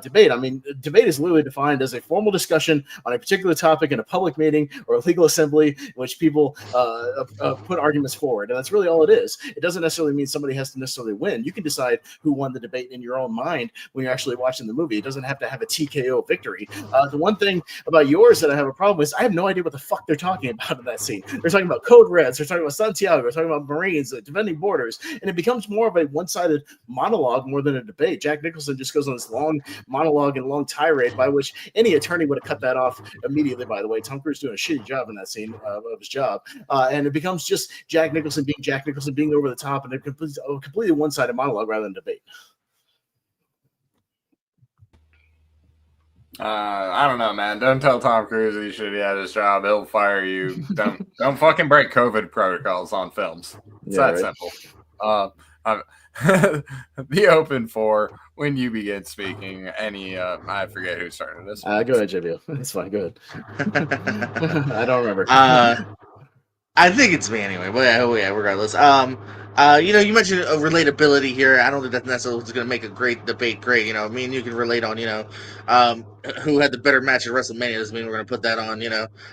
debate. I mean, debate is literally defined as a formal discussion on a particular topic in a public meeting or a legal assembly in which people put arguments forward, and that's really all it is. It doesn't necessarily mean somebody has to necessarily win. You can decide who won the debate in your own mind when you're actually watching the movie. It doesn't have to have a TKO victory. The one thing about yours that I have a problem with is I have no idea what the fuck they're talking about in that scene. They're talking about code reds, they're talking about Santiago, they're talking about Marines, defending borders, and it becomes more of a one-sided monologue more than a debate. Jack Nicholson just goes on this long monologue and long tirade by which any attorney would have cut that off immediately, by the way. Tom Cruise doing a shitty job in that scene of his job. And it becomes just Jack Nicholson being over the top, and a completely one-sided monologue rather than debate. I don't know, man. Don't tell Tom Cruise he should be at his job. He'll fire you. Don't fucking break COVID protocols on films. It's that simple. The open for when you begin speaking. Any I forget who started this. Go ahead, JBO. It's fine. Go ahead. I don't remember. I think it's me anyway, but yeah, regardless. You mentioned relatability here. I don't think that necessarily is going to make a great debate great. Me and you can relate on, who had the better match at WrestleMania. Doesn't mean we're going to put that on,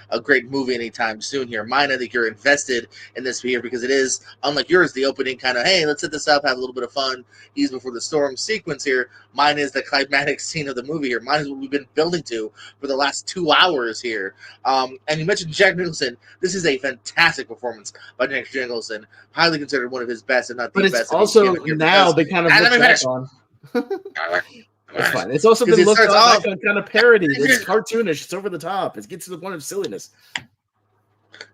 a great movie anytime soon here. Mine, I think you're invested in this here because it is, unlike yours, the opening kind of, hey, let's set this up, have a little bit of fun, ease before the storm sequence here. Mine is the climatic scene of the movie here. Mine is what we've been building to for the last 2 hours here. And you mentioned Jack Nicholson. This is a fantastic performance by Jack Nicholson, highly considered one of his best, and not the best. But it's also now they kind of look back on. It's fine. It's also been looked back on kind of parody. It's cartoonish. It's over the top. It gets to the point of silliness.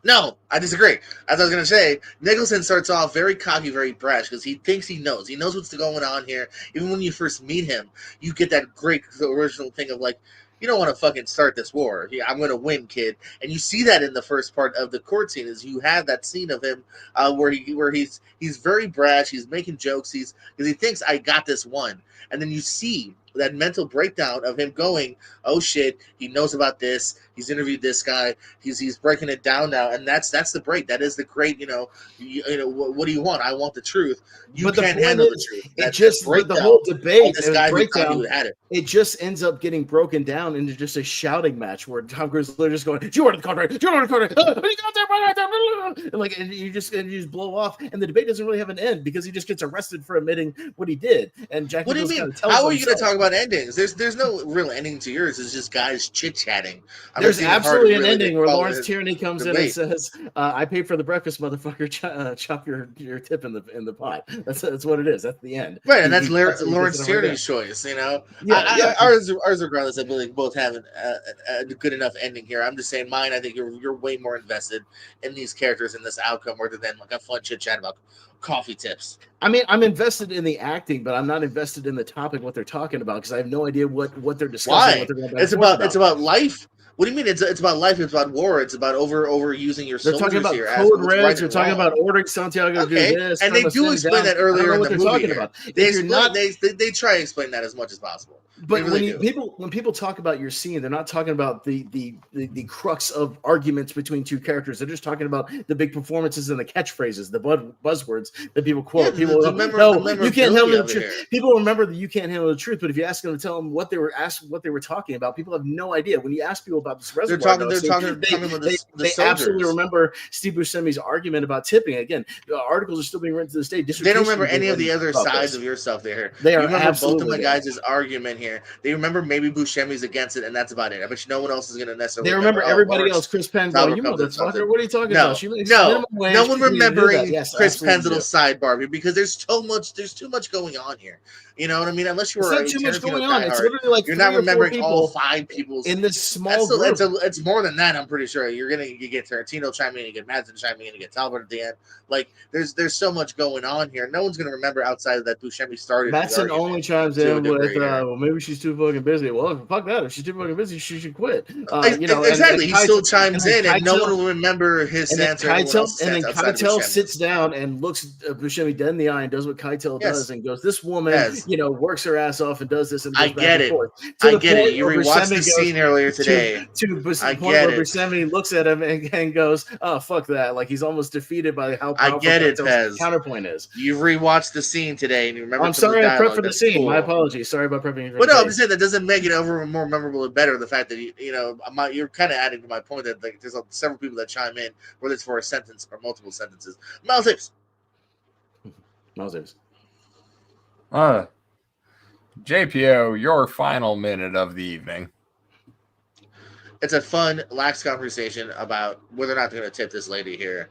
No, I disagree. As I was going to say, Nicholson starts off very cocky, very brash, because he thinks he knows. He knows what's going on here. Even when you first meet him, you get that great original thing of like, you don't want to fucking start this war. Yeah, I'm going to win, kid. And you see that in the first part of the court scene. Is you have that scene of him where he's very brash. He's making jokes. Because he thinks I got this one. And then you see that mental breakdown of him going, oh shit, he knows about this. He's interviewed this guy. He's breaking it down now, and that's the break. That is the great. What do you want? I want the truth. You can't handle the truth. The whole debate, this guy breakdown, who had it. It just ends up getting broken down into just a shouting match where Tom Cruise is literally just going, "Do you order the contract? Do you order the contract? You got there, and you just blow off, and the debate doesn't really have an end because he just gets arrested for admitting what he did. And Jackie, what do you mean? How are you going to talk about endings? There's no real ending to yours. It's just guys chit chatting. There's absolutely an ending where Lawrence Tierney comes in and says, "I paid for the breakfast, motherfucker. Chop your tip in the pot." That's what it is. That's the end. Right, and that's Lawrence Tierney's choice. Ours regardless. I believe both have a good enough ending here. I'm just saying, mine. I think you're way more invested in these characters and this outcome rather than like a fun chit chat about coffee tips. I mean, I'm invested in the acting, but I'm not invested in the topic, what they're talking about, because I have no idea what they're discussing. Why? What they're going it's about life. What do you mean? It's about life. It's about war. It's about overusing your soldiers here. They're talking about code reds. They're talking about ordering Santiago to do this. And they do explain that earlier in the movie. About. They try to explain that as much as possible. But really when people talk about your scene, they're not talking about the crux of arguments between two characters. They're just talking about the big performances and the catchphrases, the buzzwords that people quote. You can't handle the truth. People remember that you can't handle the truth, but if you ask them to tell them what they were talking about, people have no idea. When you ask people about this reservoir, they absolutely remember Steve Buscemi's argument about tipping. Again, the articles are still being written to this day. They don't remember any of the other sides of yourself there. They are remember absolutely both of my guys' argument here. They remember maybe Buscemi's against it, and that's about it. I bet you no one else is going to necessarily. They remember everybody else. Chris Penn, you motherfucker. What are you talking about? No one remembering Chris Penn's little sidebar because there's too much going on here. You know what I mean? Unless you were not too much going on. It's literally like you're not remembering all 5 people in this small group. It's more than that. I'm pretty sure you get Tarantino chiming in, you get Madsen chiming in, you get Talbot at the end. Like there's so much going on here. No one's gonna remember outside of that Buscemi started. Madsen only chimes in with, "Well, maybe she's too fucking busy." Well, fuck that. If she's too fucking busy, she should quit. Exactly. He still chimes in, and no one will remember his stance. And then Keitel sits down and looks Buscemi dead in the eye and does what Keitel does and goes, "This woman." Works her ass off and does this and goes back and forth. I get it. You rewatched the scene earlier today. To the point where Buscemi looks at him and goes, "Oh, fuck that!" Like he's almost defeated by how powerful Keitel's counterpoint is. You rewatched the scene today and you remember. I'm sorry, I prepped for the scene. Cool. My apologies. Sorry about prepping. But no, I'm just saying that doesn't make it more memorable and better. The fact that you're kind of adding to my point that like there's several people that chime in, whether it's for a sentence or multiple sentences. Miles Davis. JPO, your final minute of the evening. It's a fun, lax conversation about whether or not they're going to tip this lady here.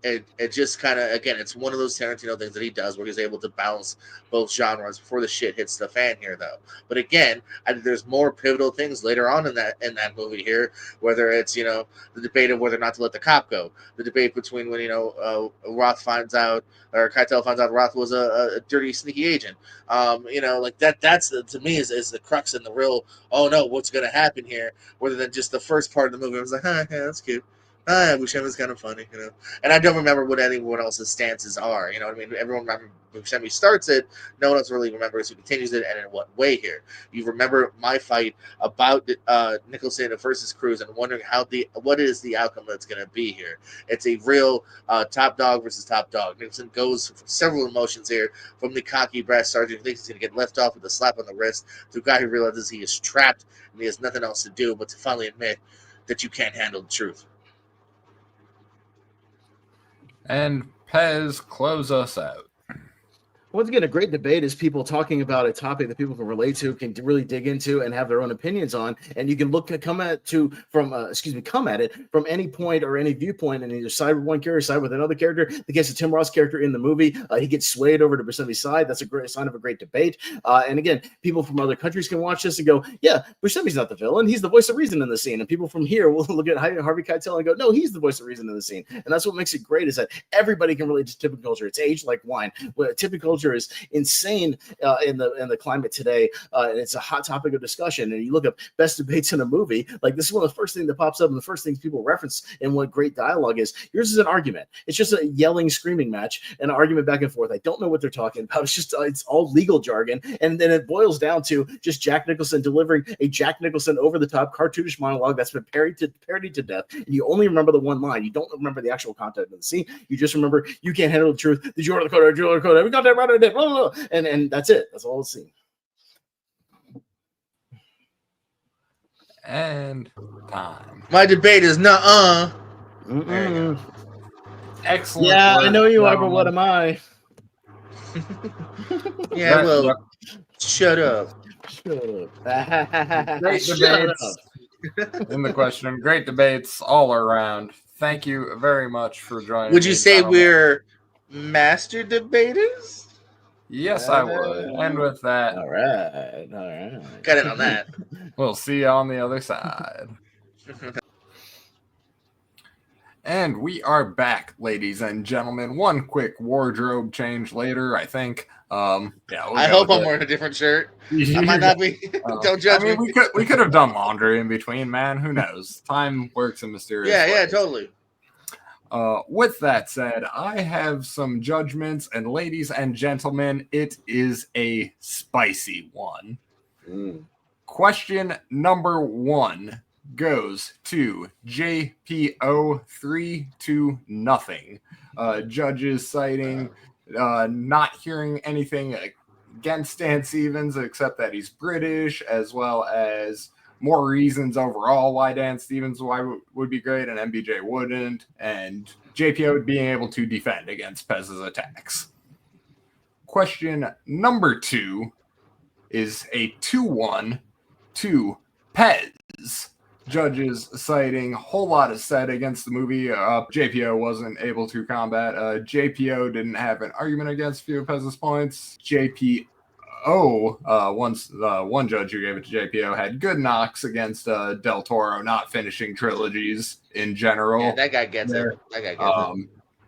It just kind of, again, it's one of those Tarantino things that he does where he's able to balance both genres before the shit hits the fan here, though. But again, I think there's more pivotal things later on in that movie here, whether it's, the debate of whether or not to let the cop go, the debate between when, Roth finds out, or Keitel finds out Roth was a dirty, sneaky agent. That's to me is the crux and the real, oh no, what's going to happen here, rather than just the first part of the movie. I was like, yeah, that's cute. Buscemi's kind of funny, And I don't remember what anyone else's stances are, you know what I mean? Everyone remembers Buscemi starts it. No one else really remembers who continues it and in what way here. You remember my fight about Nicholson versus Cruz and wondering what is the outcome that's going to be here. It's a real top dog versus top dog. Nicholson goes for several emotions here, from the cocky brass sergeant who thinks he's going to get left off with a slap on the wrist to a guy who realizes he is trapped and he has nothing else to do but to finally admit that you can't handle the truth. And Pez, close us out. once again, a great debate is people talking about a topic that people can relate to, can really dig into, and have their own opinions on. And you can come at it from any point or any viewpoint, and either side with one character, side with another character. The case of Tim Roth's character in the movie, he gets swayed over to Buscemi's side. That's a great sign of a great debate. And again, people from other countries can watch this and go, "Yeah, Buscemi's not the villain; he's the voice of reason in the scene." And people from here will look at Harvey Keitel and go, "No, he's the voice of reason in the scene." And that's what makes it great, is that everybody can relate to tipping culture. It's aged like wine. Tipping culture is insane in the climate today, and it's a hot topic of discussion. And you look up best debates in a movie, like this is one of the first things that pops up, and the first things people reference in what great dialogue is. Yours is an argument. It's just a yelling, screaming match, an argument back and forth. I don't know what they're talking about. It's all legal jargon, and then it boils down to just Jack Nicholson delivering a Jack Nicholson over the top cartoonish monologue that's been parodied to death, and you only remember the one line. You don't remember the actual content of the scene. You just remember, "You can't handle the truth. Did you order the code? Did you order the code? We got that right on it." Blah, blah, blah. And that's it. That's all it's seen. And time. My debate is nuh-uh. There you go. Excellent. Yeah, work, I know you are, but gentlemen. what am I? Yeah, well, shut up. Great Shut debates up. in the question. Great debates all around. Thank you very much for joining. Would you me, say gentlemen. we're master debaters? Yes, I would. And with that, All right. Got it on that. we'll see you on the other side. And we are back, ladies and gentlemen. One quick wardrobe change later, I think. I hope I'm wearing a different shirt. I might not be. Don't judge me. We could have done laundry in between, man. Who knows? Time works in mysterious ways. Yeah, totally. With that said, I have some judgments, and ladies and gentlemen, it is a spicy one. Question number 1 goes to JPO 3-0. Judges citing not hearing anything against Dan Stevens except that he's British, as well as more reasons overall why Dan Stevens would be great and MBJ wouldn't, and JPO being able to defend against Pez's attacks. Question number 2 is a 2-1 to Pez. Judges citing a whole lot of said against the movie. JPO wasn't able to combat. JPO didn't have an argument against a few of Pez's points. One judge who gave it to JPO had good knocks against Del Toro not finishing trilogies in general. Yeah, that guy gets it.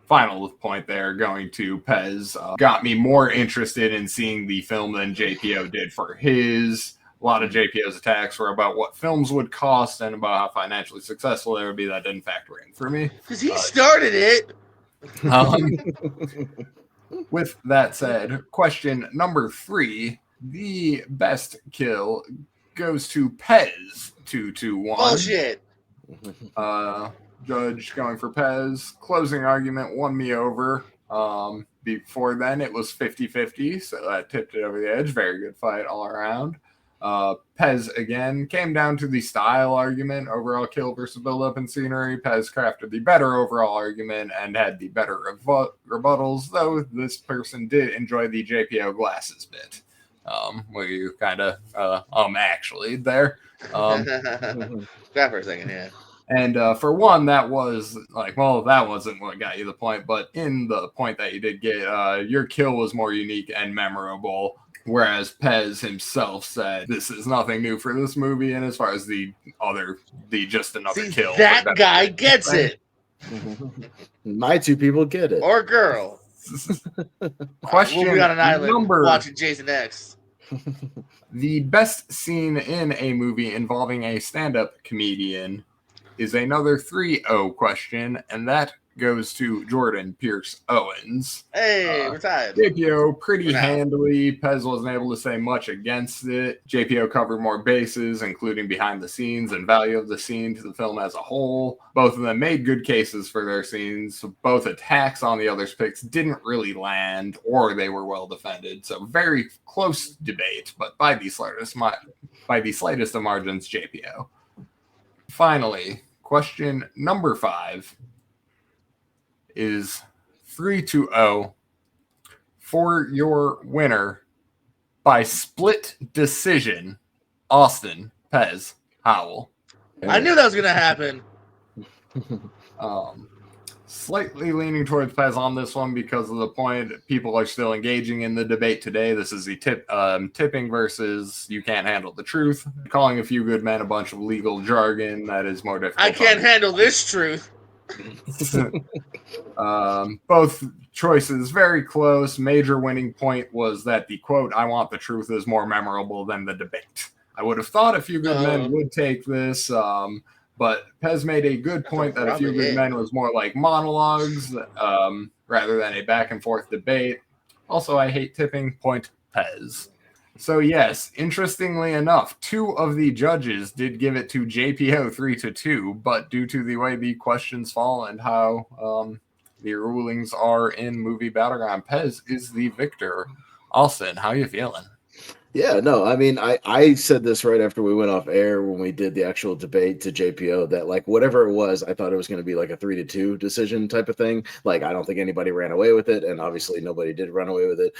Final point there going to Pez. Got me more interested in seeing the film than JPO did for his. A lot of JPO's attacks were about what films would cost and about how financially successful they would be. That didn't factor in for me. Because he started it. With that said, question number 3, the best kill goes to Pez 2-1. Bullshit. Judge going for Pez. Closing argument won me over. Before then, it was 50-50, so that tipped it over the edge. Very good fight all around. Pez again came down to the style argument, overall kill versus build up and scenery. Pez crafted the better overall argument and had the better rebuttals, though this person did enjoy the JPO glasses bit. Where you kind of actually there. That for a second, yeah. And for one, that was like, well, that wasn't what got you the point, but in the point that you did get, your kill was more unique and memorable. Whereas Pez himself said, this is nothing new for this movie, and as far as the just another kill. That guy gets it. My 2 people get it. Or girl. Question we'll be on an island number, watching Jason X. The best scene in a movie involving a stand-up comedian is another 3-0 question, and that goes to Jordan Pierce Owens. Hey, we're tied. JPO pretty handily. Pez wasn't able to say much against it. JPO covered more bases, including behind the scenes and value of the scene to the film as a whole. Both of them made good cases for their scenes. Both attacks on the other's picks didn't really land, or they were well defended. So very close debate, but by the slightest of margins, JPO. Finally, question number 5 is 3-0 for your winner by split decision, Austin Pez Howell. I knew that was gonna happen. Slightly leaning towards Pez on this one because of the point people are still engaging in the debate today. This is the tipping versus you can't handle the truth. Calling a few good men a bunch of legal jargon that is more difficult. I can't handle this truth. Both choices very close. Major winning point was that the quote, "I want the truth," is more memorable than the debate. I would have thought a few good men would take this. But Pez made a good point that A Few Good Men was more like monologues rather than a back and forth debate. Also, I hate tipping, point Pez. So yes, interestingly enough, 2 of the judges did give it to JPO 3-2, but due to the way the questions fall and how the rulings are in movie Battleground, Pez is the victor. Austin, how you feeling? Yeah, no, I mean, I said this right after we went off air when we did the actual debate to JPO that like whatever it was, I thought it was going to be like a 3-2 decision type of thing. Like, I don't think anybody ran away with it, and obviously nobody did run away with it.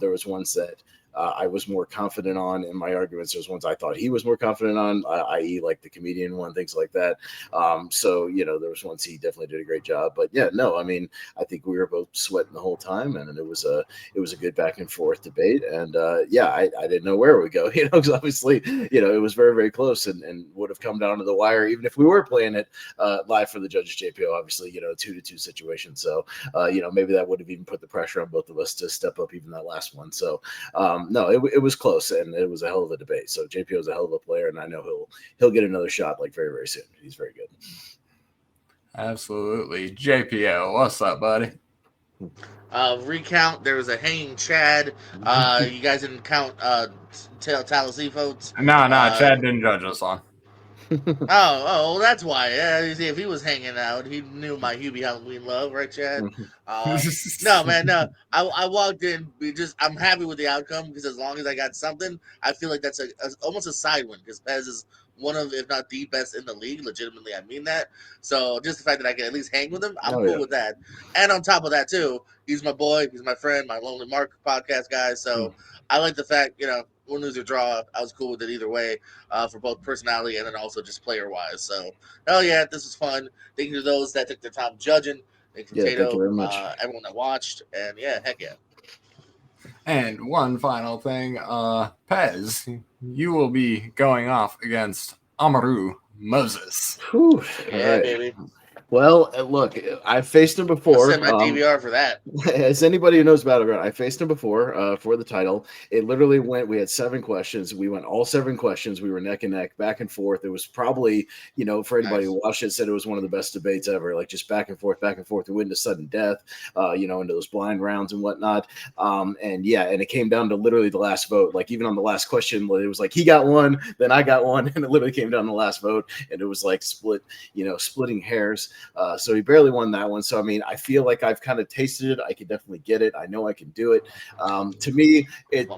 There was ones that I was more confident on in my arguments. There's ones I thought he was more confident on, i.e., like the comedian one, things like that. So, you know, there was ones he definitely did a great job. But yeah, no, I mean, I think we were both sweating the whole time, and it was a good back and forth debate. And yeah, I didn't know where it would go, you know, because obviously, you know, it was very, very close and would have come down to the wire, even if we were playing it live for the judges JPO, obviously, you know, 2-2 situation. So, you know, maybe that would have even put the pressure on both of us to step up even that last one. So, no, it was close, and it was a hell of a debate. So JPO is a hell of a player, and I know he'll get another shot like very, very soon. He's very good. Absolutely. JPO, what's up, buddy? Recount, there was a hanging Chad. You guys didn't count Tallahassee votes. No, Chad didn't judge us on. well, that's why. Yeah, you see, if he was hanging out, he knew my Hubie Halloween love, right, Chad? No, man, no. I walked in. I'm happy with the outcome because as long as I got something, I feel like that's almost a side win because Pez is one of, if not the best in the league. Legitimately, I mean that. So just the fact that I can at least hang with him, I'm cool with that. And on top of that, too, he's my boy. He's my friend, my Lonely Mark podcast guy. So I like the fact, you know, win, lose, or draw, I was cool with it either way for both personality and then also just player-wise. So, hell yeah, this was fun. Thank you to those that took their time judging. Thank you, Tato, thank you very much. Everyone that watched. And, yeah, heck yeah. And one final thing, Pez, you will be going off against Amaru Moses. Whew. Yeah, baby. Well, look, I've faced him before. I'll send my DVR for that. As anybody who knows Battleground, I faced him before for the title. It literally we had 7 questions. We went all 7 questions. We were neck and neck, back and forth. It was probably, you know, for anybody who watched it, said it was one of the best debates ever. Like just back and forth. We went into sudden death, you know, into those blind rounds and whatnot. And yeah, and it came down to literally the last vote. Like even on the last question, it was like he got one, then I got one, and it literally came down to the last vote. And it was like splitting hairs. So he barely won that one. So, I mean, I feel like I've kind of tasted it. I can definitely get it. I know I can do it. To me,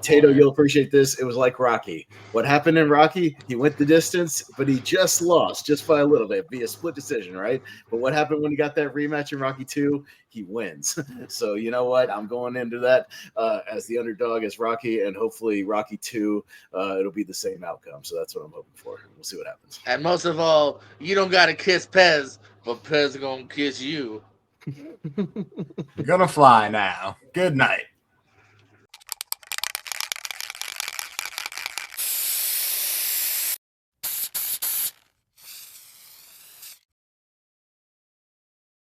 Tato, you'll appreciate this. It was like Rocky. What happened in Rocky? He went the distance, but he just lost just by a little bit via split decision, right? But what happened when he got that rematch in Rocky 2? He wins. So, you know what? I'm going into that as the underdog as Rocky, and hopefully Rocky 2, it'll be the same outcome. So that's what I'm hoping for. We'll see what happens. And most of all, you don't got to kiss Pez, but Pez going to kiss you. Gonna fly now. Good night.